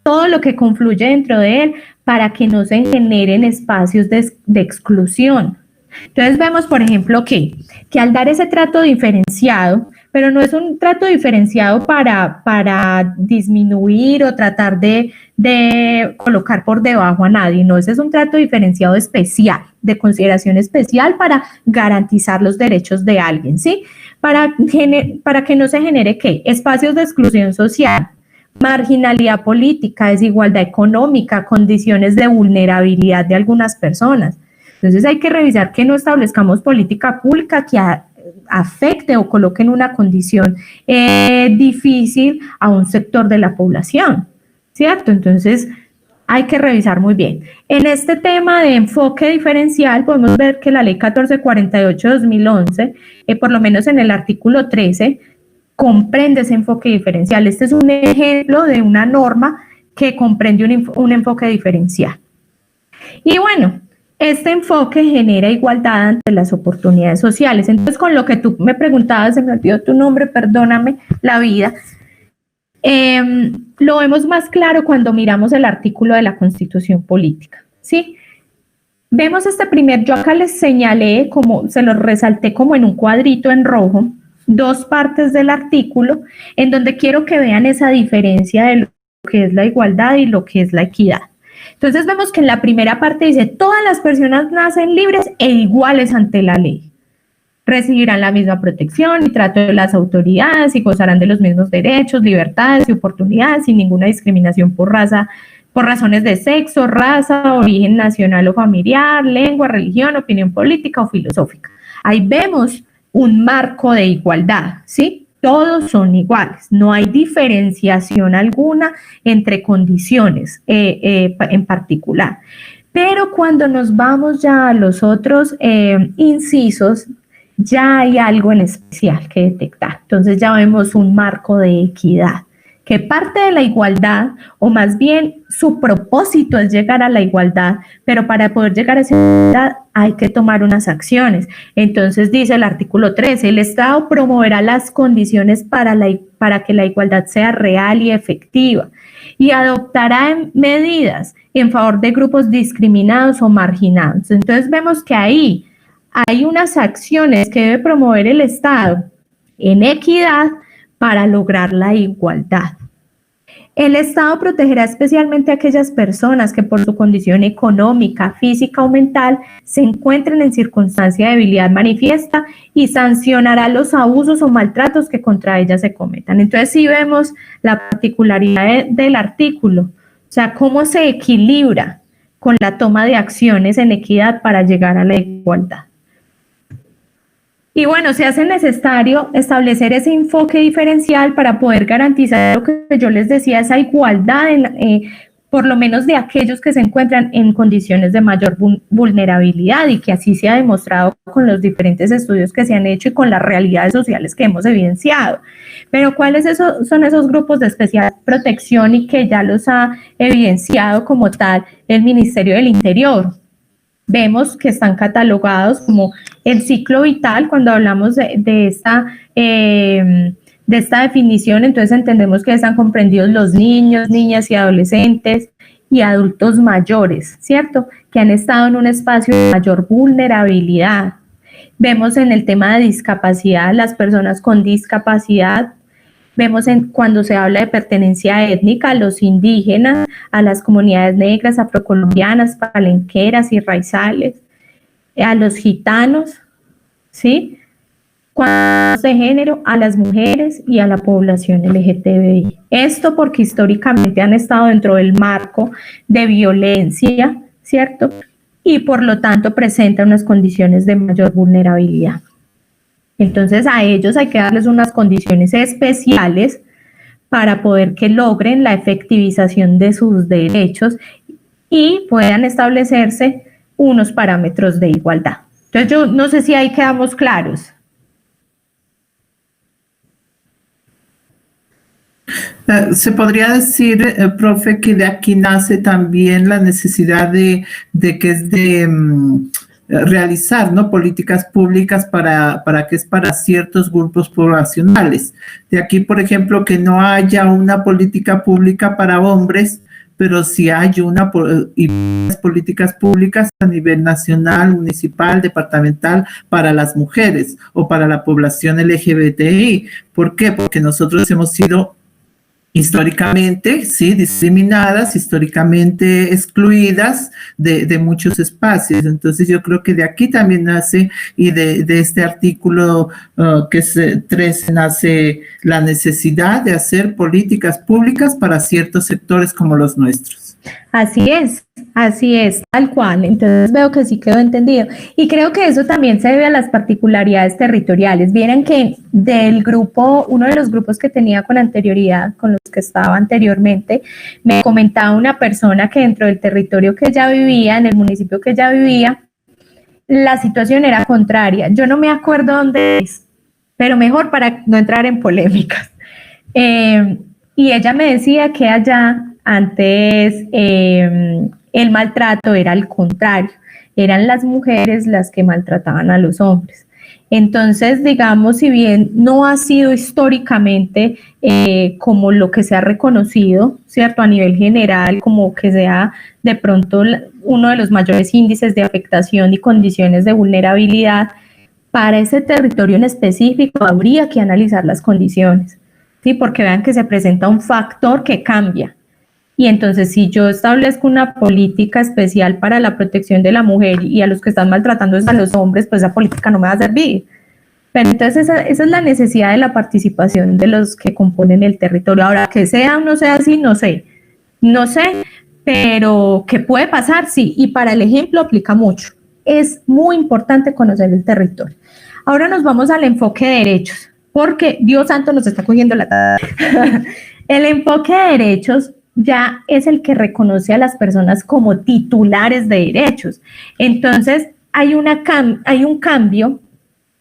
todo lo que confluye dentro de él para que no se generen espacios de exclusión. Entonces vemos, por ejemplo, que al dar ese trato diferenciado, pero no es un trato diferenciado para disminuir o tratar de colocar por debajo a nadie, no, ese es un trato diferenciado especial, de consideración especial para garantizar los derechos de alguien, ¿sí? Para que no se genere, ¿qué? Espacios de exclusión social, marginalidad política, desigualdad económica, condiciones de vulnerabilidad de algunas personas. Entonces hay que revisar que no establezcamos política pública que afecte o coloque en una condición difícil a un sector de la población, ¿cierto? Entonces hay que revisar muy bien. En este tema de enfoque diferencial podemos ver que la ley 1448 de 2011, por lo menos en el artículo 13, comprende ese enfoque diferencial. Este es un ejemplo de una norma que comprende un enfoque diferencial. Y bueno, este enfoque genera igualdad ante las oportunidades sociales. Entonces, con lo que tú me preguntabas, se me olvidó tu nombre, perdóname la vida. Lo vemos más claro cuando miramos el artículo de la Constitución Política, ¿sí? Vemos yo acá les señalé, se los resalté como en un cuadrito en rojo, dos partes del artículo, en donde quiero que vean esa diferencia de lo que es la igualdad y lo que es la equidad. Entonces vemos que en la primera parte dice, todas las personas nacen libres e iguales ante la ley. Recibirán la misma protección y trato de las autoridades y gozarán de los mismos derechos, libertades y oportunidades sin ninguna discriminación por razones de sexo, raza, origen nacional o familiar, lengua, religión, opinión política o filosófica. Ahí vemos un marco de igualdad, ¿sí? Todos son iguales, no hay diferenciación alguna entre condiciones en particular. Pero cuando nos vamos ya a los otros incisos, ya hay algo en especial que detectar. Entonces ya vemos un marco de equidad, que parte de la igualdad, o más bien su propósito es llegar a la igualdad, pero para poder llegar a esa igualdad hay que tomar unas acciones. Entonces dice el artículo 13, el Estado promoverá las condiciones para que la igualdad sea real y efectiva y adoptará medidas en favor de grupos discriminados o marginados. Entonces vemos que ahí hay unas acciones que debe promover el Estado en equidad para lograr la igualdad. El Estado protegerá especialmente a aquellas personas que por su condición económica, física o mental se encuentren en circunstancia de debilidad manifiesta y sancionará los abusos o maltratos que contra ellas se cometan. Entonces sí vemos la particularidad del artículo, o sea, cómo se equilibra con la toma de acciones en equidad para llegar a la igualdad. Y bueno, se hace necesario establecer ese enfoque diferencial para poder garantizar lo que yo les decía, esa igualdad, por lo menos de aquellos que se encuentran en condiciones de mayor vulnerabilidad, y que así se ha demostrado con los diferentes estudios que se han hecho y con las realidades sociales que hemos evidenciado. Pero ¿cuáles son esos grupos de especial protección y que ya los ha evidenciado como tal el Ministerio del Interior? Vemos que están catalogados como el ciclo vital. Cuando hablamos de esta definición, entonces entendemos que están comprendidos los niños, niñas y adolescentes y adultos mayores, ¿cierto? Que han estado en un espacio de mayor vulnerabilidad. Vemos en el tema de discapacidad, las personas con discapacidad. Vemos cuando se habla de pertenencia étnica, a los indígenas, a las comunidades negras, afrocolombianas, palenqueras y raizales, a los gitanos, ¿sí? Cuando de género, a las mujeres y a la población LGTBI. Esto porque históricamente han estado dentro del marco de violencia, ¿cierto? Y por lo tanto presentan unas condiciones de mayor vulnerabilidad. Entonces a ellos hay que darles unas condiciones especiales para poder que logren la efectivización de sus derechos y puedan establecerse unos parámetros de igualdad. Entonces yo no sé si ahí quedamos claros. Se podría decir, profe, que de aquí nace también la necesidad de realizar, ¿no?, políticas públicas para ciertos grupos poblacionales. De aquí, por ejemplo, que no haya una política pública para hombres, pero sí hay políticas públicas a nivel nacional, municipal, departamental para las mujeres o para la población LGBTI. ¿Por qué? Porque nosotros hemos sido históricamente, sí, discriminadas, históricamente excluidas de muchos espacios. Entonces yo creo que de aquí también nace, y de este artículo que es 13, nace la necesidad de hacer políticas públicas para ciertos sectores como los nuestros. Así es, tal cual. Entonces veo que sí quedó entendido. Y creo que eso también se debe a las particularidades territoriales. Vieron que del grupo, uno de los grupos que tenía con anterioridad, con los que estaba anteriormente, me comentaba una persona que dentro del territorio que ella vivía, en el municipio que ella vivía, la situación era contraria. Yo no me acuerdo dónde es, pero mejor para no entrar en polémicas. Y ella me decía que allá antes el maltrato era al contrario, eran las mujeres las que maltrataban a los hombres. Entonces, digamos, si bien no ha sido históricamente como lo que se ha reconocido, ¿cierto? A nivel general, como que sea de pronto uno de los mayores índices de afectación y condiciones de vulnerabilidad, para ese territorio en específico habría que analizar las condiciones, ¿sí? Porque vean que se presenta un factor que cambia. Y entonces, si yo establezco una política especial para la protección de la mujer y a los que están maltratando es a los hombres, pues esa política no me va a servir. Pero entonces esa es la necesidad de la participación de los que componen el territorio. Ahora, que sea o no sea así, no sé, pero ¿qué puede pasar? Sí, y para el ejemplo aplica mucho. Es muy importante conocer el territorio. Ahora nos vamos al enfoque de derechos, porque Dios santo nos está cogiendo la tarea. El enfoque de derechos ya es el que reconoce a las personas como titulares de derechos. Entonces, hay un cambio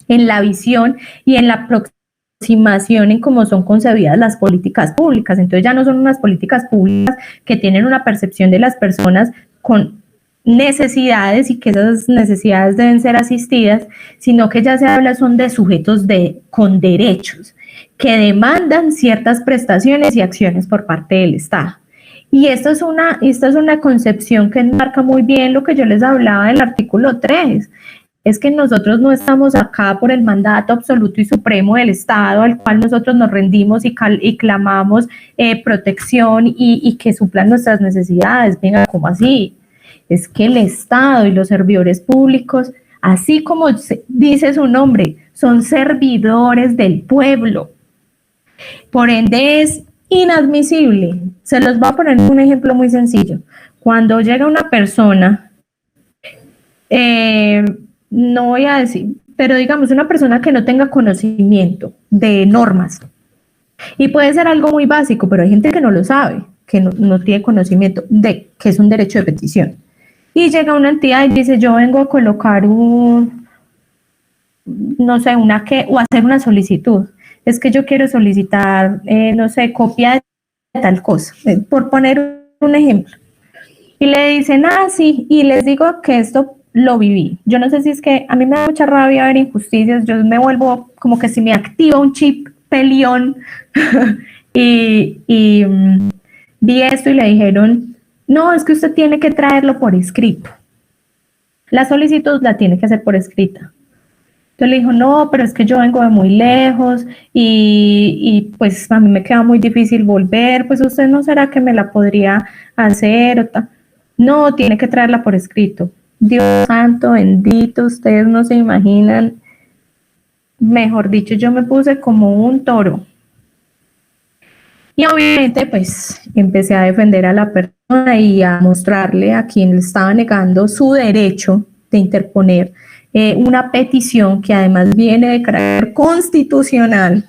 en la visión y en la aproximación en cómo son concebidas las políticas públicas. Entonces, ya no son unas políticas públicas que tienen una percepción de las personas con necesidades y que esas necesidades deben ser asistidas, sino que ya se habla son de sujetos con derechos que demandan ciertas prestaciones y acciones por parte del Estado. Y esta es una concepción que enmarca muy bien lo que yo les hablaba del artículo 3. Es que nosotros no estamos acá por el mandato absoluto y supremo del Estado al cual nosotros nos rendimos y clamamos protección y que suplan nuestras necesidades. Venga, ¿cómo así? Es que el Estado y los servidores públicos, así como dice su nombre, son servidores del pueblo. Por ende es inadmisible. Se los voy a poner un ejemplo muy sencillo. Cuando llega una persona, no voy a decir, pero digamos una persona que no tenga conocimiento de normas, y puede ser algo muy básico, pero hay gente que no lo sabe, que no tiene conocimiento de que es un derecho de petición. Y llega una entidad y dice, yo vengo a colocar o hacer una solicitud. Es que yo quiero solicitar, copia de tal cosa, por poner un ejemplo. Y le dicen, sí, y les digo que esto lo viví. Yo no sé si es que a mí me da mucha rabia ver injusticias, yo me vuelvo como que si me activa un chip peleón y vi esto y le dijeron, no, es que usted tiene que traerlo por escrito. La solicitud la tiene que hacer por escrita. Entonces le dijo, no, pero es que yo vengo de muy lejos y pues a mí me queda muy difícil volver, pues usted no será que me la podría hacer o tal. No, tiene que traerla por escrito. Dios santo, bendito, ustedes no se imaginan. Mejor dicho, yo me puse como un toro. Y obviamente pues empecé a defender a la persona y a mostrarle a quien le estaba negando su derecho de interponer una petición que además viene de carácter constitucional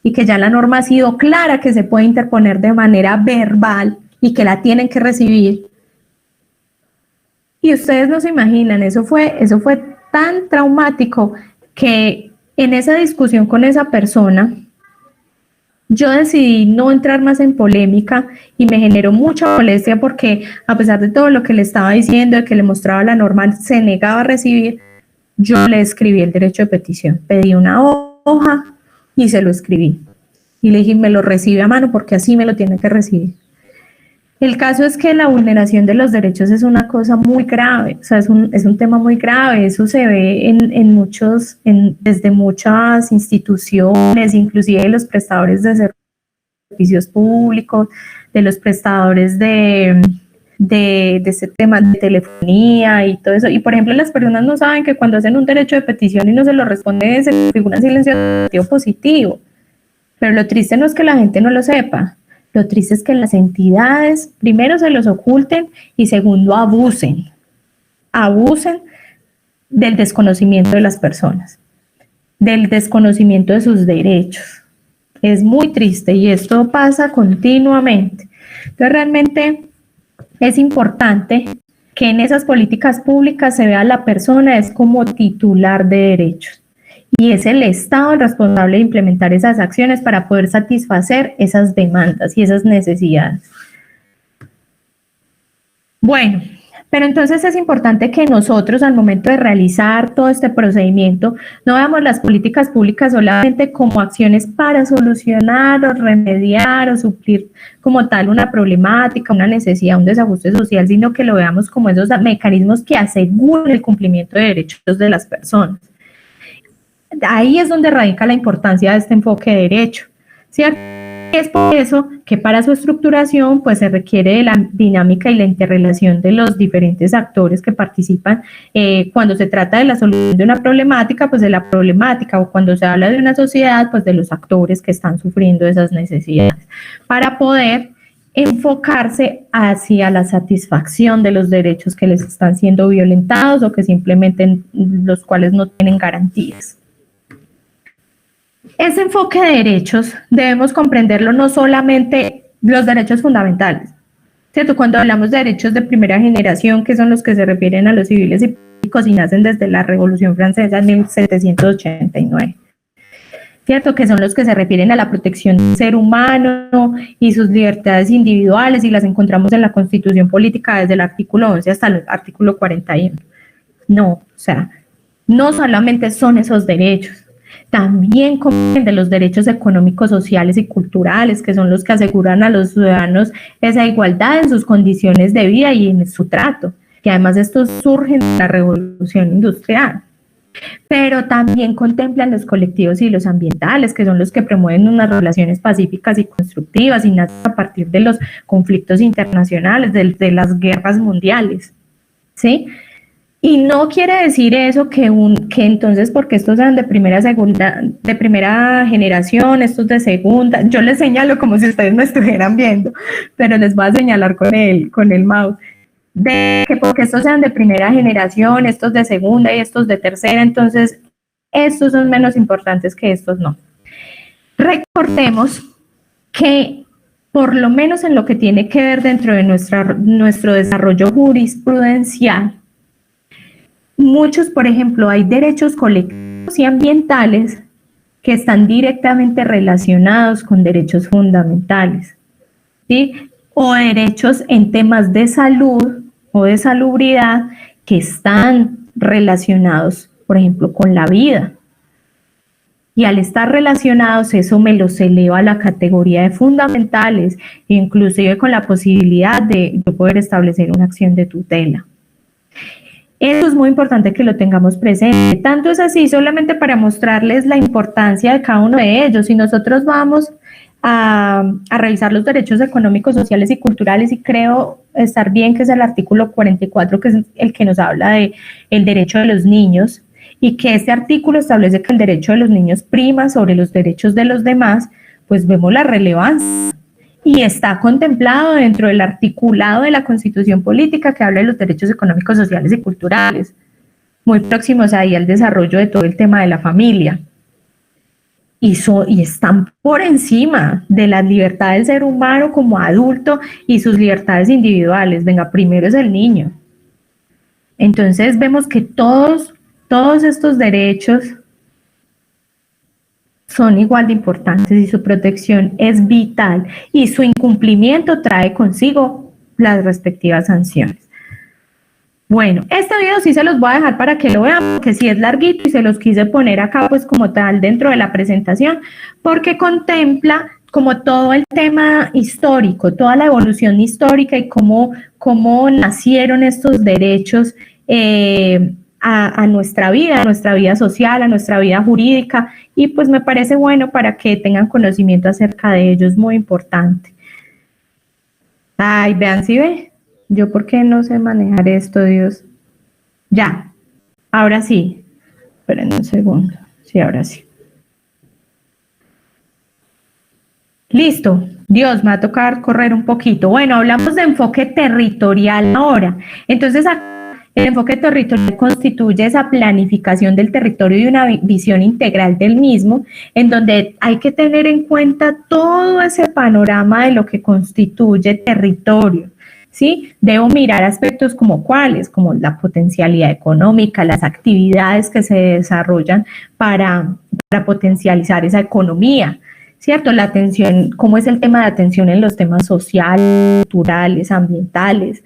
y que ya la norma ha sido clara que se puede interponer de manera verbal y que la tienen que recibir. Y ustedes no se imaginan, eso fue tan traumático que en esa discusión con esa persona yo decidí no entrar más en polémica y me generó mucha molestia porque a pesar de todo lo que le estaba diciendo, de que le mostraba la norma, se negaba a recibir. Yo le escribí el derecho de petición, pedí una hoja y se lo escribí. Y le dije, me lo recibe a mano porque así me lo tiene que recibir. El caso es que la vulneración de los derechos es una cosa muy grave, o sea, es un tema muy grave. Eso se ve desde muchas instituciones, inclusive de los prestadores de servicios públicos, de los prestadores de ese tema de telefonía y todo eso. Y por ejemplo, las personas no saben que cuando hacen un derecho de petición y no se lo responde, se configura un silencio positivo. Pero lo triste no es que la gente no lo sepa. Lo triste es que las entidades, primero, se los oculten y segundo, abusen del desconocimiento de las personas, del desconocimiento de sus derechos. Es muy triste y esto pasa continuamente. Entonces, realmente es importante que en esas políticas públicas se vea a la persona es como titular de derechos. Y es el Estado el responsable de implementar esas acciones para poder satisfacer esas demandas y esas necesidades. Bueno, Pero entonces es importante que nosotros al momento de realizar todo este procedimiento no veamos las políticas públicas solamente como acciones para solucionar o remediar o suplir como tal una problemática, una necesidad, un desajuste social, sino que lo veamos como esos mecanismos que aseguran el cumplimiento de derechos de las personas. Ahí es donde radica la importancia de este enfoque de derecho, ¿cierto? Es por eso que para su estructuración pues se requiere de la dinámica y la interrelación de los diferentes actores que participan cuando se trata de la solución de una problemática, pues de la problemática, o cuando se habla de una sociedad, pues de los actores que están sufriendo esas necesidades, para poder enfocarse hacia la satisfacción de los derechos que les están siendo violentados o que simplemente los cuales no tienen garantías. Ese enfoque de derechos debemos comprenderlo no solamente los derechos fundamentales, ¿cierto? Cuando hablamos de derechos de primera generación, que son los que se refieren a los civiles y políticos y nacen desde la Revolución Francesa en 1789, ¿cierto? Que son los que se refieren a la protección del ser humano y sus libertades individuales, y las encontramos en la Constitución Política desde el artículo 11 hasta el artículo 41. No, o sea, no solamente son esos derechos, también comprende los derechos económicos, sociales y culturales, que son los que aseguran a los ciudadanos esa igualdad en sus condiciones de vida y en su trato, que además estos surgen de la revolución industrial. Pero también contemplan los colectivos y los ambientales, que son los que promueven unas relaciones pacíficas y constructivas y nacen a partir de los conflictos internacionales, de las guerras mundiales, ¿sí? Y no quiere decir eso que entonces porque estos sean de primera generación, estos de segunda, yo les señalo como si ustedes me estuvieran viendo, pero les voy a señalar con el mouse, de que porque estos sean de primera generación, estos de segunda y estos de tercera, entonces estos son menos importantes que estos no. Recordemos que por lo menos en lo que tiene que ver dentro de nuestro desarrollo jurisprudencial, muchos, por ejemplo, hay derechos colectivos y ambientales que están directamente relacionados con derechos fundamentales, ¿sí? O derechos en temas de salud o de salubridad que están relacionados, por ejemplo, con la vida. Y al estar relacionados, eso me los eleva a la categoría de fundamentales, inclusive con la posibilidad de yo poder establecer una acción de tutela. Eso es muy importante que lo tengamos presente. Tanto es así, solamente para mostrarles la importancia de cada uno de ellos. Si nosotros vamos a revisar los derechos económicos, sociales y culturales, y creo estar bien que es el artículo 44, que es el que nos habla de el derecho de los niños, y que este artículo establece que el derecho de los niños prima sobre los derechos de los demás, pues vemos la relevancia. Y está contemplado dentro del articulado de la Constitución Política que habla de los derechos económicos, sociales y culturales, muy próximos ahí al desarrollo de todo el tema de la familia. Y están por encima de la libertad del ser humano como adulto y sus libertades individuales. Venga, primero es el niño. Entonces vemos que todos estos derechos son igual de importantes y su protección es vital, y su incumplimiento trae consigo las respectivas sanciones. Bueno, este video sí se los voy a dejar para que lo vean, porque sí es larguito y se los quise poner acá pues como tal dentro de la presentación, porque contempla como todo el tema histórico, toda la evolución histórica y cómo nacieron estos derechos a nuestra vida social, a nuestra vida jurídica, y pues me parece bueno para que tengan conocimiento acerca de ellos, muy importante. Ay, vean si ve, yo por qué no sé manejar esto, Dios. Ya, ahora sí, esperen un segundo, sí, ahora sí. Listo, Dios, me va a tocar correr un poquito. Bueno, hablamos de enfoque territorial ahora, entonces el enfoque territorial constituye esa planificación del territorio y una visión integral del mismo, en donde hay que tener en cuenta todo ese panorama de lo que constituye territorio, ¿sí? Debo mirar aspectos como cuáles, como la potencialidad económica, las actividades que se desarrollan para potencializar esa economía, ¿cierto? La atención, cómo es el tema de atención en los temas sociales, culturales, ambientales,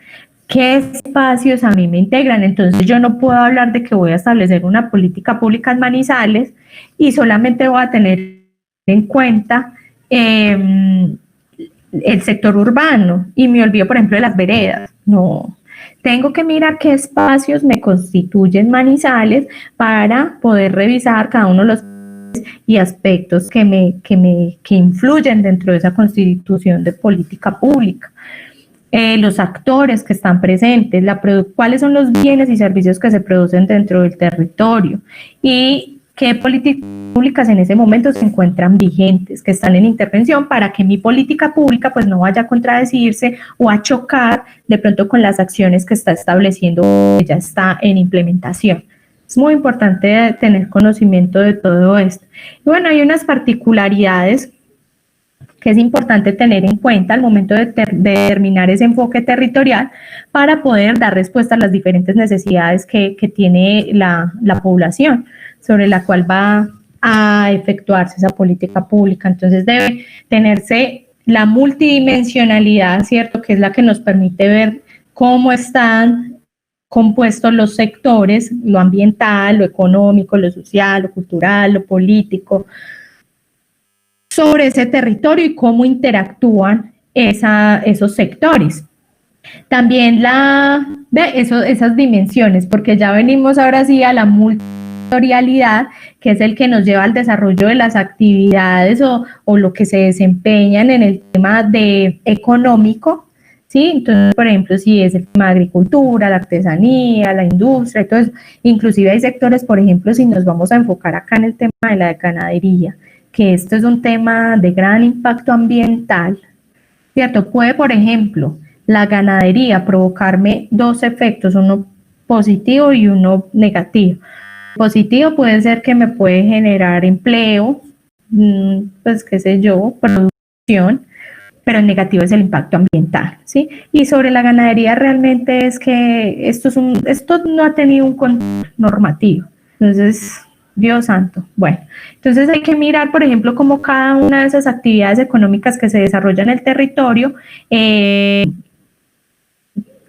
qué espacios a mí me integran. Entonces yo no puedo hablar de que voy a establecer una política pública en Manizales y solamente voy a tener en cuenta el sector urbano y me olvido, por ejemplo, de las veredas. No, tengo que mirar qué espacios me constituyen Manizales para poder revisar cada uno de los y aspectos que influyen dentro de esa constitución de política pública. Los actores que están presentes, cuáles son los bienes y servicios que se producen dentro del territorio y qué políticas públicas en ese momento se encuentran vigentes, que están en intervención para que mi política pública pues no vaya a contradecirse o a chocar de pronto con las acciones que está estableciendo o que ya está en implementación. Es muy importante tener conocimiento de todo esto. Y bueno, hay unas particularidades que es importante tener en cuenta al momento de determinar ese enfoque territorial para poder dar respuesta a las diferentes necesidades que tiene la población sobre la cual va a efectuarse esa política pública. Entonces debe tenerse la multidimensionalidad, ¿cierto?, que es la que nos permite ver cómo están compuestos los sectores, lo ambiental, lo económico, lo social, lo cultural, lo político, sobre ese territorio y cómo interactúan esos sectores. También esas dimensiones, porque ya venimos ahora sí a la multisectorialidad, que es el que nos lleva al desarrollo de las actividades o lo que se desempeñan en el tema de económico, ¿sí? Entonces, por ejemplo, si es el tema de agricultura, la artesanía, la industria, entonces, inclusive hay sectores, por ejemplo, si nos vamos a enfocar acá en el tema de la ganadería, que esto es un tema de gran impacto ambiental, ¿cierto? Puede, por ejemplo, la ganadería provocarme dos efectos, uno positivo y uno negativo. Positivo puede ser que me puede generar empleo, pues qué sé yo, producción, pero el negativo es el impacto ambiental, ¿sí? Y sobre la ganadería realmente es que esto no ha tenido un control normativo, entonces, Dios santo. Bueno, entonces hay que mirar, por ejemplo, cómo cada una de esas actividades económicas que se desarrollan en el territorio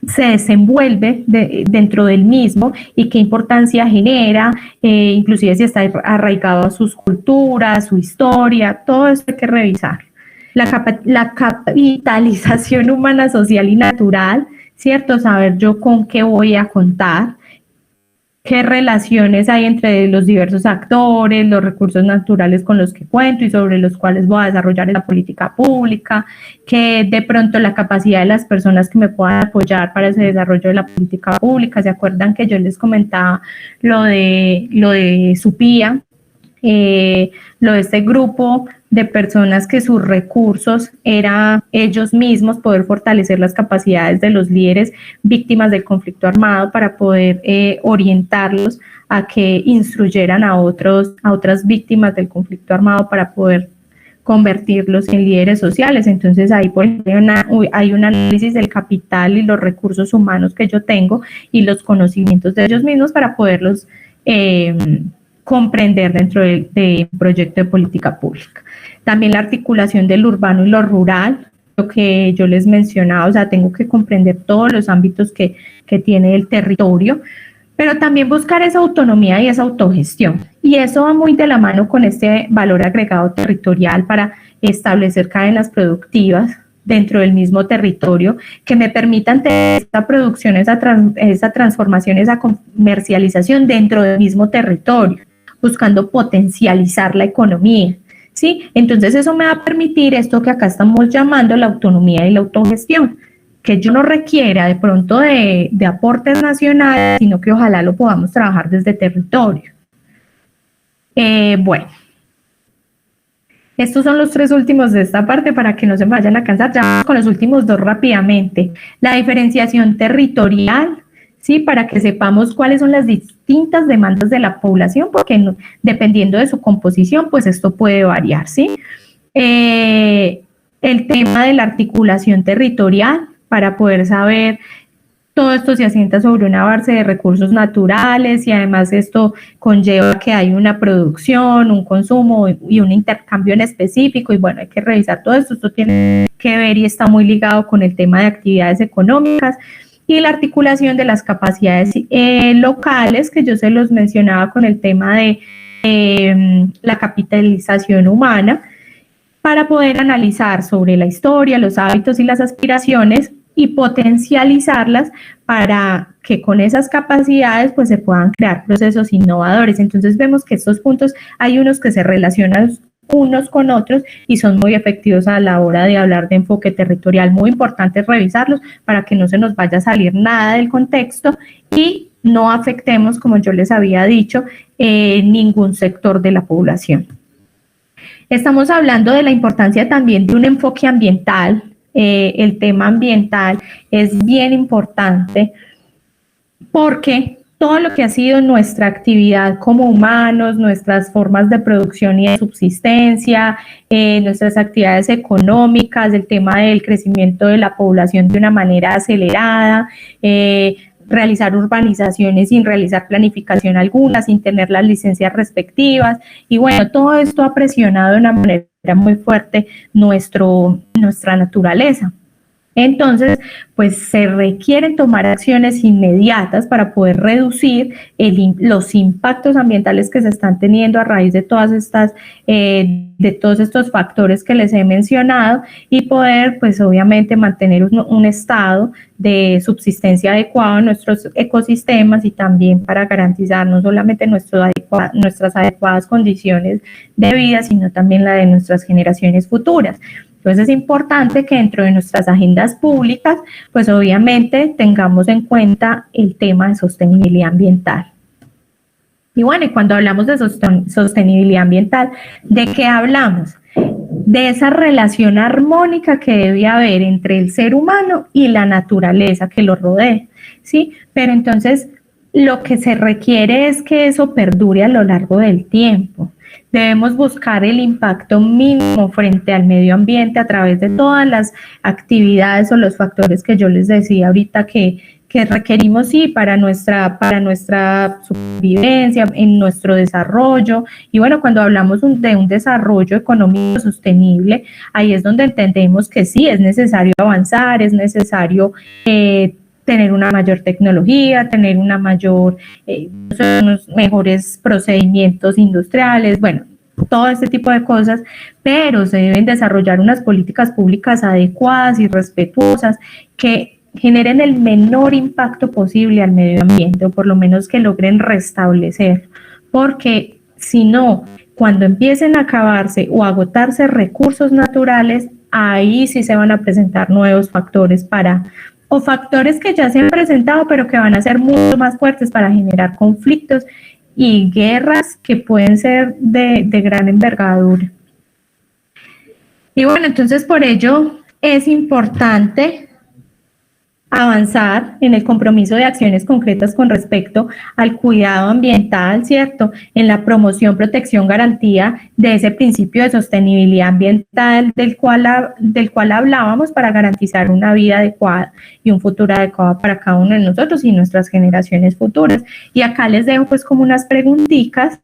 se desenvuelve dentro del mismo y qué importancia genera, inclusive si está arraigado a sus culturas, su historia, todo eso hay que revisar. La capitalización humana, social y natural, ¿cierto? Saber yo con qué voy a contar, qué relaciones hay entre los diversos actores, los recursos naturales con los que cuento y sobre los cuales voy a desarrollar la política pública, que de pronto la capacidad de las personas que me puedan apoyar para ese desarrollo de la política pública. ¿Se acuerdan que yo les comentaba lo de Supía? Lo de este grupo de personas que sus recursos era ellos mismos poder fortalecer las capacidades de los líderes víctimas del conflicto armado para poder orientarlos a que instruyeran a otras víctimas del conflicto armado para poder convertirlos en líderes sociales. Entonces ahí por ejemplo, hay un análisis del capital y los recursos humanos que yo tengo y los conocimientos de ellos mismos para poderlos comprender dentro de un proyecto de política pública. También la articulación del urbano y lo rural, lo que yo les mencionaba, o sea, tengo que comprender todos los ámbitos que tiene el territorio, pero también buscar esa autonomía y esa autogestión. Y eso va muy de la mano con este valor agregado territorial para establecer cadenas productivas dentro del mismo territorio que me permitan tener esta producción, esa transformación, esa comercialización dentro del mismo territorio, buscando potencializar la economía, ¿sí? Entonces eso me va a permitir esto que acá estamos llamando la autonomía y la autogestión, que yo no requiera de pronto de aportes nacionales, sino que ojalá lo podamos trabajar desde territorio. Bueno, estos son los tres últimos de esta parte para que no se vayan a cansar. Ya vamos con los últimos dos rápidamente. La diferenciación territorial, ¿sí? Para que sepamos cuáles son las distintas demandas de la población, porque dependiendo de su composición, pues esto puede variar, ¿sí? El tema de la articulación territorial, para poder saber todo esto se asienta sobre una base de recursos naturales y además esto conlleva que hay una producción, un consumo y un intercambio en específico y bueno, hay que revisar todo esto. Esto tiene que ver y está muy ligado con el tema de actividades económicas y la articulación de las capacidades locales, que yo se los mencionaba con el tema de la capitalización humana, para poder analizar sobre la historia, los hábitos y las aspiraciones y potencializarlas para que con esas capacidades pues se puedan crear procesos innovadores. Entonces vemos que estos puntos hay unos que se relacionan unos con otros y son muy efectivos a la hora de hablar de enfoque territorial. Muy importante revisarlos para que no se nos vaya a salir nada del contexto y no afectemos, como yo les había dicho, ningún sector de la población. Estamos hablando de la importancia también de un enfoque ambiental. El tema ambiental es bien importante porque todo lo que ha sido nuestra actividad como humanos, nuestras formas de producción y de subsistencia, nuestras actividades económicas, el tema del crecimiento de la población de una manera acelerada, realizar urbanizaciones sin realizar planificación alguna, sin tener las licencias respectivas, y bueno, todo esto ha presionado de una manera muy fuerte nuestra naturaleza. Entonces, pues se requieren tomar acciones inmediatas para poder reducir los impactos ambientales que se están teniendo a raíz de todas estas, de todos estos factores que les he mencionado y poder, pues obviamente, mantener un estado de subsistencia adecuado en nuestros ecosistemas y también para garantizar no solamente nuestras adecuadas condiciones de vida, sino también la de nuestras generaciones futuras. Entonces es importante que dentro de nuestras agendas públicas, pues obviamente tengamos en cuenta el tema de sostenibilidad ambiental. Y bueno, y cuando hablamos de sostenibilidad ambiental, ¿de qué hablamos? De esa relación armónica que debe haber entre el ser humano y la naturaleza que lo rodea, ¿sí? Pero entonces lo que se requiere es que eso perdure a lo largo del tiempo. Debemos buscar el impacto mínimo frente al medio ambiente a través de todas las actividades o los factores que yo les decía ahorita que requerimos sí para nuestra supervivencia, en nuestro desarrollo. Y bueno, cuando hablamos de un desarrollo económico sostenible, ahí es donde entendemos que sí, es necesario avanzar, es necesario tener una mayor tecnología, tener una mayor, unos mejores procedimientos industriales, bueno, todo este tipo de cosas, pero se deben desarrollar unas políticas públicas adecuadas y respetuosas que generen el menor impacto posible al medio ambiente, o por lo menos que logren restablecer, porque si no, cuando empiecen a acabarse o agotarse recursos naturales, ahí sí se van a presentar nuevos factores o factores que ya se han presentado, pero que van a ser mucho más fuertes para generar conflictos y guerras que pueden ser de gran envergadura. Y bueno, entonces por ello es importante avanzar en el compromiso de acciones concretas con respecto al cuidado ambiental, ¿cierto? En la promoción, protección, garantía de ese principio de sostenibilidad ambiental del cual hablábamos para garantizar una vida adecuada y un futuro adecuado para cada uno de nosotros y nuestras generaciones futuras. Y acá les dejo pues como unas preguntitas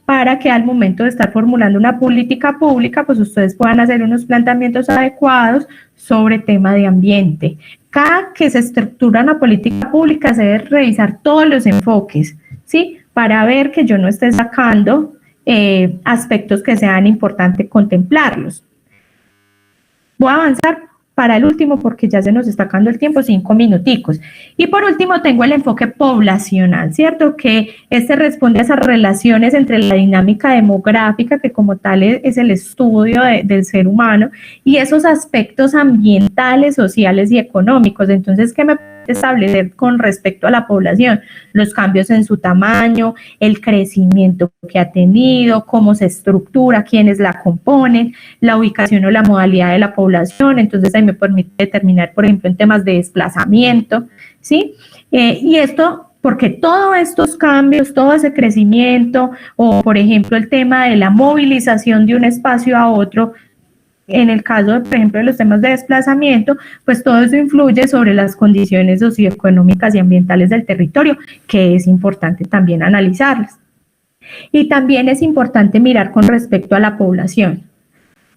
para que al momento de estar formulando una política pública, pues ustedes puedan hacer unos planteamientos adecuados sobre tema de ambiente. Cada que se estructura una política pública se debe revisar todos los enfoques, ¿sí? Para ver que yo no esté sacando aspectos que sean importantes contemplarlos. Voy a avanzar para el último porque ya se nos está acabando el tiempo, 5 minuticos. Y por último tengo el enfoque poblacional, ¿cierto? Que este responde a esas relaciones entre la dinámica demográfica, que como tal es el estudio del ser humano, y esos aspectos ambientales, sociales y económicos. Entonces, ¿qué me puede establecer con respecto a la población? Los cambios en su tamaño, el crecimiento que ha tenido, cómo se estructura, quiénes la componen, la ubicación o la modalidad de la población. Entonces ahí me permite determinar, por ejemplo, en temas de desplazamiento, ¿sí? Y esto porque todos estos cambios, todo ese crecimiento, o por ejemplo el tema de la movilización de un espacio a otro, en el caso, por ejemplo, de los temas de desplazamiento, pues todo eso influye sobre las condiciones socioeconómicas y ambientales del territorio, que es importante también analizarlas. Y también es importante mirar con respecto a la población.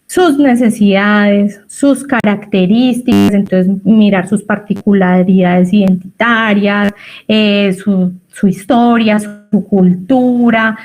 sus necesidades, sus características, entonces mirar sus particularidades identitarias, su historia, su cultura,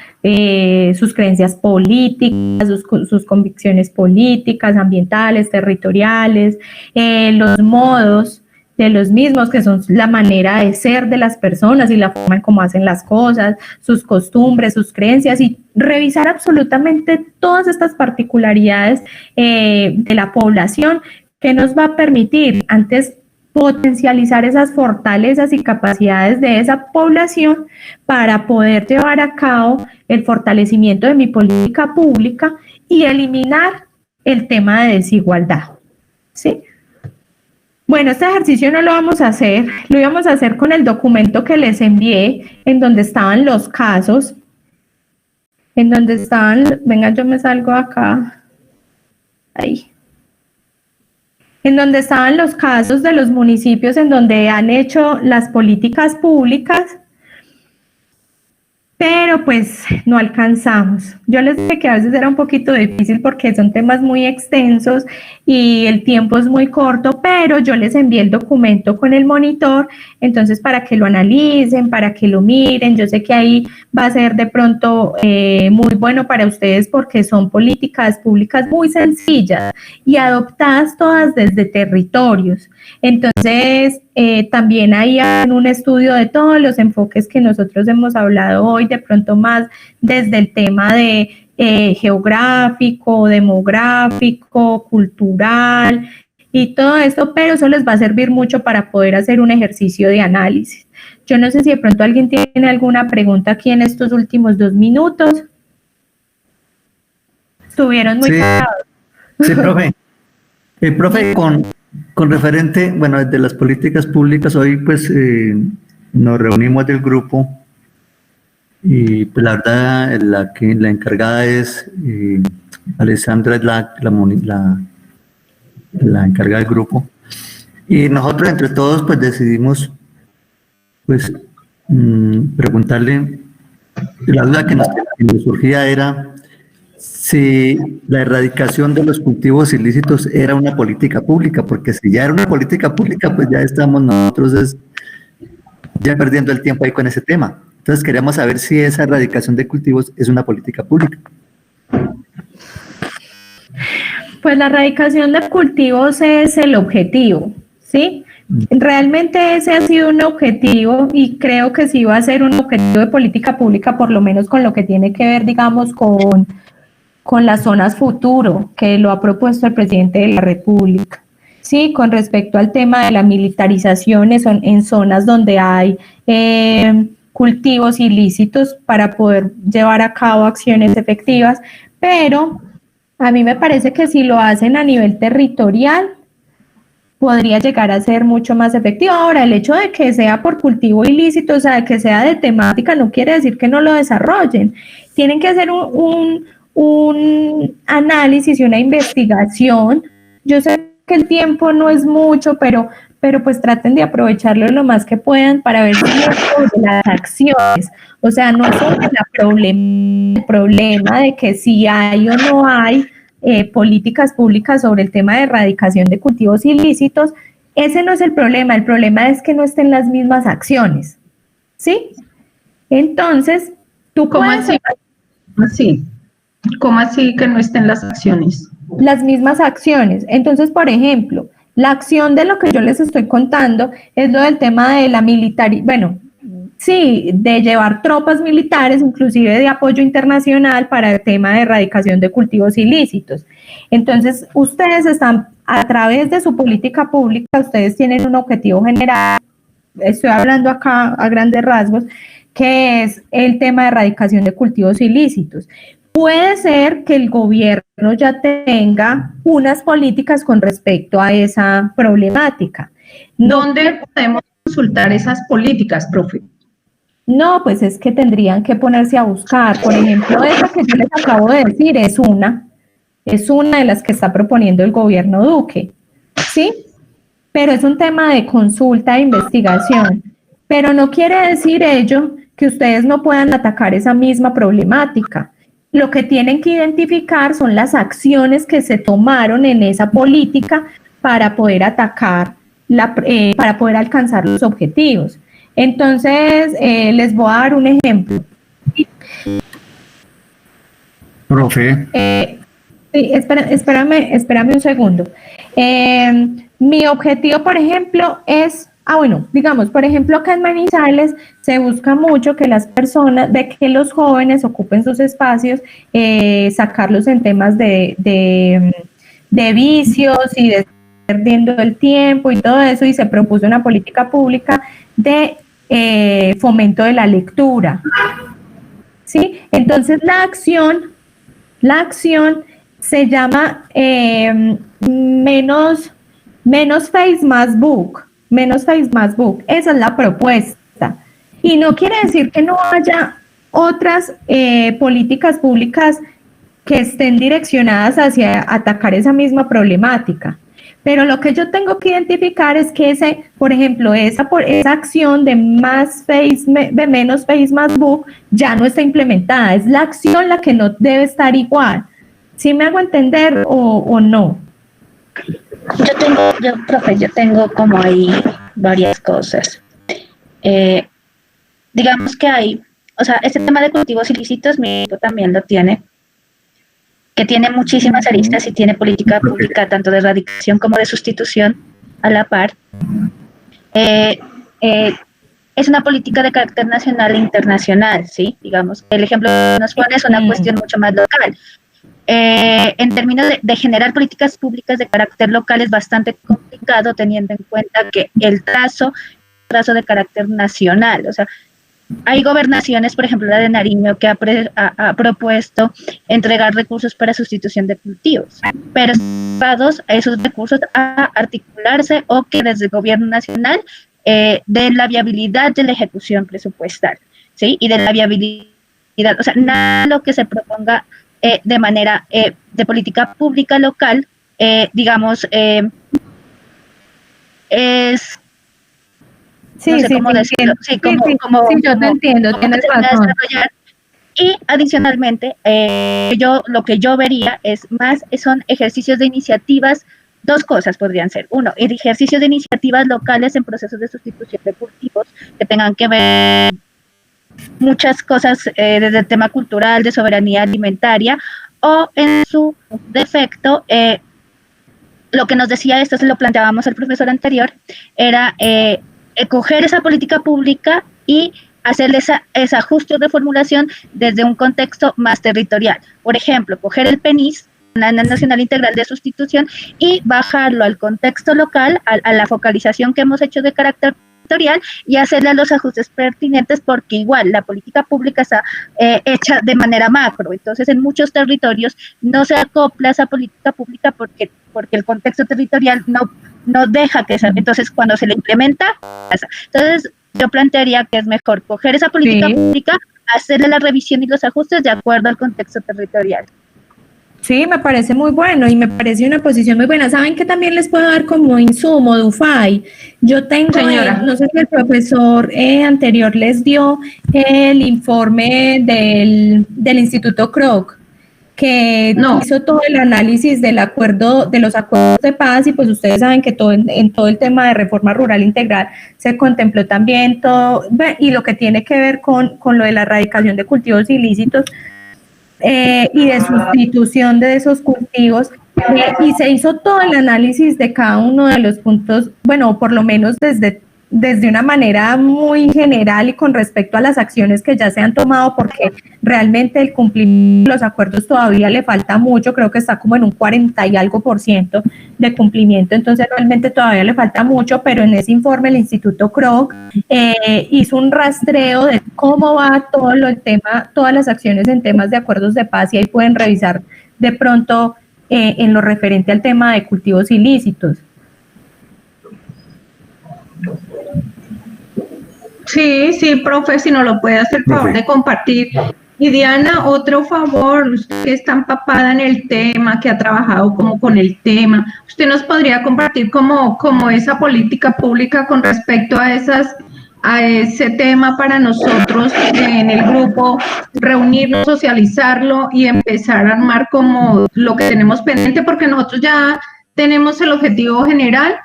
sus creencias políticas, sus convicciones políticas, ambientales, territoriales, los modos de los mismos, que son la manera de ser de las personas y la forma en cómo hacen las cosas, sus costumbres, sus creencias, y revisar absolutamente todas estas particularidades de la población, que nos va a permitir antes potencializar esas fortalezas y capacidades de esa población para poder llevar a cabo el fortalecimiento de mi política pública y eliminar el tema de desigualdad, ¿sí? Bueno, este ejercicio no lo vamos a hacer, lo íbamos a hacer con el documento que les envié, en donde estaban los casos, en donde estaban, venga, yo me salgo acá, ahí, en donde estaban los casos de los municipios en donde han hecho las políticas públicas, pero pues no alcanzamos. Yo les dije que a veces era un poquito difícil porque son temas muy extensos y el tiempo es muy corto, pero yo les envié el documento con el monitor, entonces para que lo analicen, para que lo miren. Yo sé que ahí va a ser de pronto muy bueno para ustedes porque son políticas públicas muy sencillas y adoptadas todas desde territorios. Entonces, también ahí hay un estudio de todos los enfoques que nosotros hemos hablado hoy, de pronto más desde el tema de geográfico, demográfico, cultural y todo esto, pero eso les va a servir mucho para poder hacer un ejercicio de análisis. Yo no sé si de pronto alguien tiene alguna pregunta aquí en estos últimos 2 minutos. Estuvieron muy claros. Sí, profe. Profe, con referente, bueno, desde las políticas públicas, hoy pues nos reunimos del grupo y pues la verdad la encargada es Alessandra, es la encargada del grupo, y nosotros entre todos pues decidimos pues preguntarle, la duda que nos surgía era si la erradicación de los cultivos ilícitos era una política pública, porque si ya era una política pública, pues ya estamos nosotros ya perdiendo el tiempo ahí con ese tema. Entonces queríamos saber si esa erradicación de cultivos es una política pública. Pues la erradicación de cultivos es el objetivo, ¿sí? Realmente ese ha sido un objetivo y creo que sí va a ser un objetivo de política pública, por lo menos con lo que tiene que ver, digamos, con las zonas futuro, que lo ha propuesto el presidente de la República. Sí, con respecto al tema de la militarización en zonas donde hay cultivos ilícitos para poder llevar a cabo acciones efectivas, pero a mí me parece que si lo hacen a nivel territorial, podría llegar a ser mucho más efectivo. Ahora, el hecho de que sea por cultivo ilícito, o sea, de que sea de temática, no quiere decir que no lo desarrollen. Tienen que hacer un análisis y una investigación. Yo sé que el tiempo no es mucho, pero pues traten de aprovecharlo lo más que puedan para ver si es sobre las acciones. O sea, no es sobre el problema de que si hay o no hay políticas públicas sobre el tema de erradicación de cultivos ilícitos. Ese no es el problema es que no estén las mismas acciones, ¿sí? Entonces, tú ¿Cómo así? ¿Cómo así que no estén las acciones? Las mismas acciones. Entonces, por ejemplo, la acción de lo que yo les estoy contando es lo del tema de la de llevar tropas militares, inclusive de apoyo internacional para el tema de erradicación de cultivos ilícitos. Entonces, ustedes están, a través de su política pública, ustedes tienen un objetivo general, estoy hablando acá a grandes rasgos, que es el tema de erradicación de cultivos ilícitos. Puede ser que el gobierno ya tenga unas políticas con respecto a esa problemática. ¿Dónde podemos consultar esas políticas, profe? No, pues es que tendrían que ponerse a buscar. Por ejemplo, esa que yo les acabo de decir es una de las que está proponiendo el gobierno Duque, ¿sí? Pero es un tema de consulta e investigación. Pero no quiere decir ello que ustedes no puedan atacar esa misma problemática. lo que tienen que identificar son las acciones que se tomaron en esa política para poder atacar, para poder alcanzar los objetivos. Entonces, les voy a dar un ejemplo. Profe. Sí, espérame un segundo. Mi objetivo, por ejemplo, es, digamos, por ejemplo, acá en Manizales se busca mucho que las personas, de que los jóvenes ocupen sus espacios, sacarlos en temas de vicios y de perdiendo el tiempo y todo eso, y se propuso una política pública de fomento de la lectura. ¿Sí? Entonces la acción se llama menos face, más book. Menos face, más book. Esa es la propuesta. Y no quiere decir que no haya otras políticas públicas que estén direccionadas hacia atacar esa misma problemática. Pero lo que yo tengo que identificar es que por ejemplo, esa acción de menos face, más book ya no está implementada. Es la acción la que no debe estar igual. ¿Sí me hago entender o no? Yo tengo como ahí varias cosas. Digamos que hay, o sea, este tema de cultivos ilícitos, mi equipo también lo tiene, que tiene muchísimas aristas y tiene política pública tanto de erradicación como de sustitución a la par. Es una política de carácter nacional e internacional, ¿sí? Digamos, el ejemplo que nos pone es una cuestión mucho más local. En términos de generar políticas públicas de carácter local es bastante complicado teniendo en cuenta que el trazo de carácter nacional, o sea, hay gobernaciones, por ejemplo la de Nariño, que ha propuesto entregar recursos para sustitución de cultivos, pero llevados a esos recursos a articularse o que desde el gobierno nacional de la viabilidad de la ejecución presupuestal, ¿sí? Y de la viabilidad, o sea, nada de lo que se proponga de manera de política pública local, digamos, es... Sí, no sé cómo decirlo. Sí, yo te entiendo, tienes razón. Y adicionalmente, lo que yo vería son ejercicios de iniciativas, dos cosas podrían ser. Uno, ejercicios de iniciativas locales en procesos de sustitución de cultivos que tengan que ver muchas cosas desde el tema cultural, de soberanía alimentaria, o en su defecto, lo que nos decía esto, se lo planteábamos al profesor anterior, era coger esa política pública y hacerle ese ajuste de formulación desde un contexto más territorial. Por ejemplo, coger el PENIS, Plan Nacional Integral de Sustitución, y bajarlo al contexto local, a la focalización que hemos hecho de carácter territorial, y hacerle los ajustes pertinentes, porque igual la política pública está hecha de manera macro. Entonces, en muchos territorios no se acopla esa política pública porque el contexto territorial no deja que sea. Entonces, cuando se le implementa, pasa. Entonces, yo plantearía que es mejor coger esa política pública, hacerle la revisión y los ajustes de acuerdo al contexto territorial. Sí, me parece muy bueno y me parece una posición muy buena. ¿Saben qué también les puedo dar como insumo, Dufay? Yo tengo, no sé si el profesor anterior les dio el informe del Instituto Kroc, que hizo todo el análisis de los acuerdos de paz, y pues ustedes saben que en todo el tema de reforma rural integral se contempló también todo, y lo que tiene que ver con lo de la erradicación de cultivos ilícitos y de sustitución de esos cultivos, y se hizo todo el análisis de cada uno de los puntos, bueno, por lo menos desde una manera muy general y con respecto a las acciones que ya se han tomado, porque realmente el cumplimiento de los acuerdos todavía le falta mucho, creo que está como en un 40 y algo % de cumplimiento, entonces realmente todavía le falta mucho, pero en ese informe el Instituto Kroc hizo un rastreo de cómo va todas las acciones en temas de acuerdos de paz, y ahí pueden revisar de pronto en lo referente al tema de cultivos ilícitos. Sí, profe, si no lo puede hacer, por favor de compartir. Y Diana, otro favor, usted que está empapada en el tema, que ha trabajado como con el tema, ¿usted nos podría compartir como esa política pública con respecto a a ese tema para nosotros en el grupo, reunirnos, socializarlo y empezar a armar como lo que tenemos pendiente, porque nosotros ya tenemos el objetivo general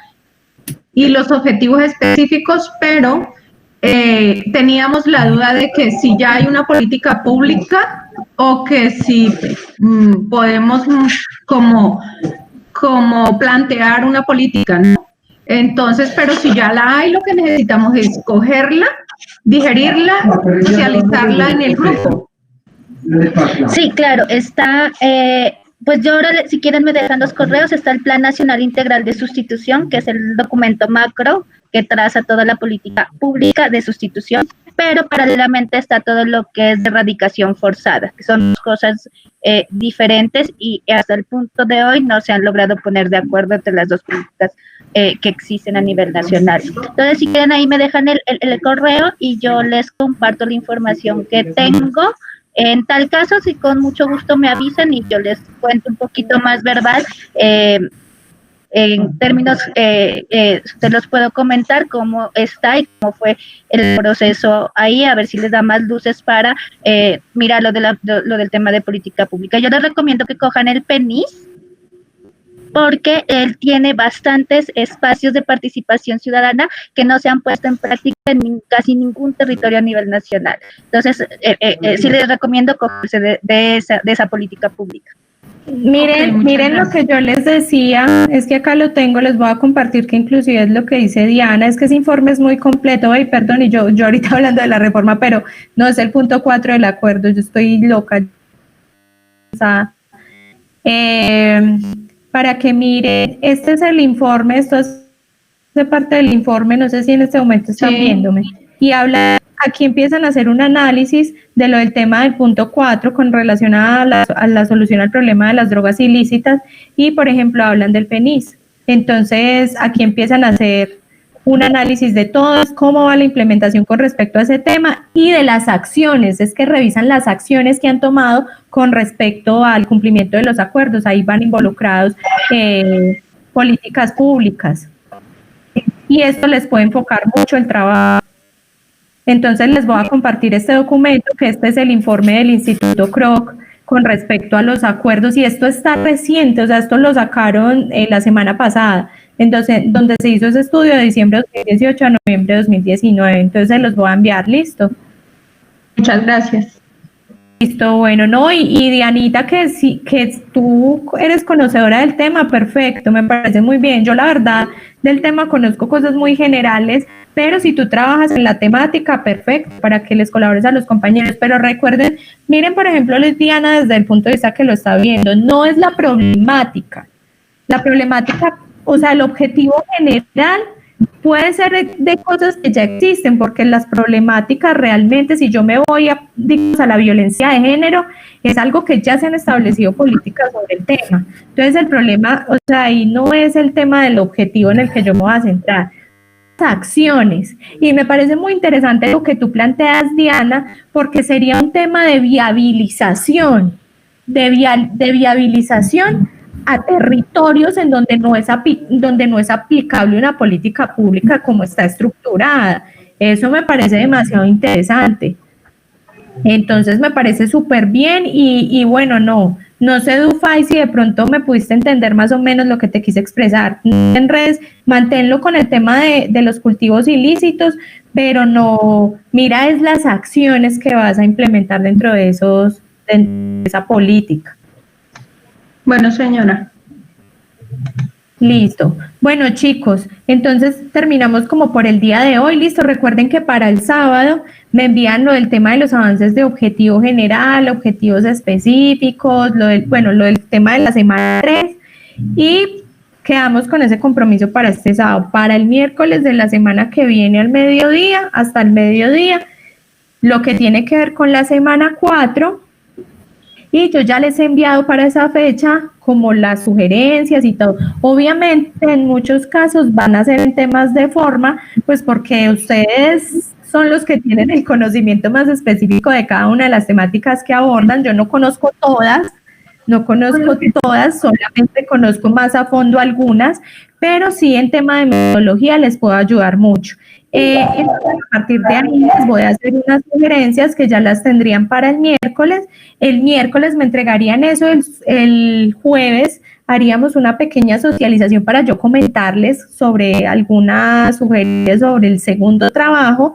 y los objetivos específicos, pero teníamos la duda de que si ya hay una política pública o que si podemos como plantear una política, ¿no? Entonces, pero si ya la hay, lo que necesitamos es cogerla, digerirla, socializarla en el grupo. Sí, claro, está, pues yo ahora, si quieren me dejan los correos, está el Plan Nacional Integral de Sustitución, que es el documento macro que traza toda la política pública de sustitución, pero paralelamente está todo lo que es de erradicación forzada, que son cosas diferentes y hasta el punto de hoy no se han logrado poner de acuerdo entre las dos políticas que existen a nivel nacional. Entonces, si quieren ahí me dejan el correo y yo les comparto la información que tengo. En tal caso, si con mucho gusto me avisan y yo les cuento un poquito más verbal, en términos, te los puedo comentar cómo está y cómo fue el proceso ahí, a ver si les da más luces para mirar lo del tema de política pública. Yo les recomiendo que cojan el PENIS, porque él tiene bastantes espacios de participación ciudadana que no se han puesto en práctica en casi ningún territorio a nivel nacional. Entonces, sí les recomiendo cogerse de esa política pública. Miren lo que yo les decía, es que acá lo tengo, les voy a compartir que inclusive es lo que dice Diana, es que ese informe es muy completo. Ay, perdón, y yo ahorita hablando de la reforma, pero no es el punto 4 del acuerdo, yo estoy loca. Para que miren, este es el informe, esto es de parte del informe, no sé si en este momento están viéndome, y habla, aquí empiezan a hacer un análisis de lo del tema del punto 4 con relación a la solución al problema de las drogas ilícitas, y por ejemplo hablan del PENIS. Entonces aquí empiezan a hacer un análisis de todo, cómo va la implementación con respecto a ese tema y de las acciones, es que revisan las acciones que han tomado con respecto al cumplimiento de los acuerdos, ahí van involucrados políticas públicas y esto les puede enfocar mucho el trabajo. Entonces les voy a compartir este documento, que este es el informe del Instituto Kroc con respecto a los acuerdos, y esto está reciente, o sea, esto lo sacaron la semana pasada, entonces, donde se hizo ese estudio de diciembre de 2018 a noviembre de 2019, entonces se los voy a enviar, ¿listo? Muchas gracias. Listo, bueno, no, y Dianita, que sí, que tú eres conocedora del tema, perfecto, me parece muy bien. Yo la verdad del tema conozco cosas muy generales, pero si tú trabajas en la temática, perfecto, para que les colabores a los compañeros. Pero recuerden, miren, por ejemplo, Diana, desde el punto de vista que lo está viendo, no es la problemática, o sea, el objetivo general puede ser de cosas que ya existen, porque las problemáticas realmente, si yo me voy a la violencia de género, es algo que ya se han establecido políticas sobre el tema. Entonces el problema, o sea, ahí no es el tema del objetivo en el que yo me voy a centrar, acciones. Y me parece muy interesante lo que tú planteas, Diana, porque sería un tema de viabilización, a territorios en donde no es aplicable una política pública como está estructurada. Eso me parece demasiado interesante. Entonces me parece súper bien y bueno, no sé, Dufay, si de pronto me pudiste entender más o menos lo que te quise expresar. En redes, manténlo con el tema de los cultivos ilícitos, pero no, mira es las acciones que vas a implementar dentro de esa política. Bueno, señora. Listo. Bueno, chicos, entonces terminamos como por el día de hoy. Listo, recuerden que para el sábado me envían lo del tema de los avances de objetivo general, objetivos específicos, lo del tema de la semana 3 y quedamos con ese compromiso para este sábado. Para el miércoles de la semana que viene al mediodía, hasta el mediodía, lo que tiene que ver con la semana 4. Y yo ya les he enviado para esa fecha como las sugerencias y todo. Obviamente en muchos casos van a ser en temas de forma, pues porque ustedes son los que tienen el conocimiento más específico de cada una de las temáticas que abordan. Yo no conozco todas, solamente conozco más a fondo algunas, pero sí en tema de metodología les puedo ayudar mucho. Entonces, a partir de ahí les voy a hacer unas sugerencias que ya las tendrían para el miércoles. El miércoles me entregarían eso, el jueves haríamos una pequeña socialización para yo comentarles sobre algunas sugerencias sobre el segundo trabajo,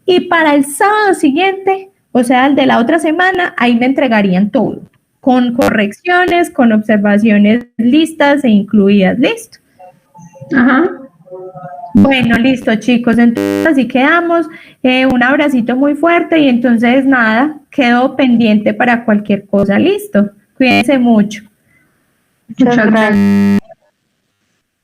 y para el sábado siguiente, o sea, el de la otra semana, ahí me entregarían todo, con correcciones, con observaciones listas e incluidas. ¿Listo? Ajá. Bueno, listo, chicos, entonces así quedamos. Un abracito muy fuerte y entonces nada, quedo pendiente para cualquier cosa. Listo, cuídense mucho. Muchas gracias.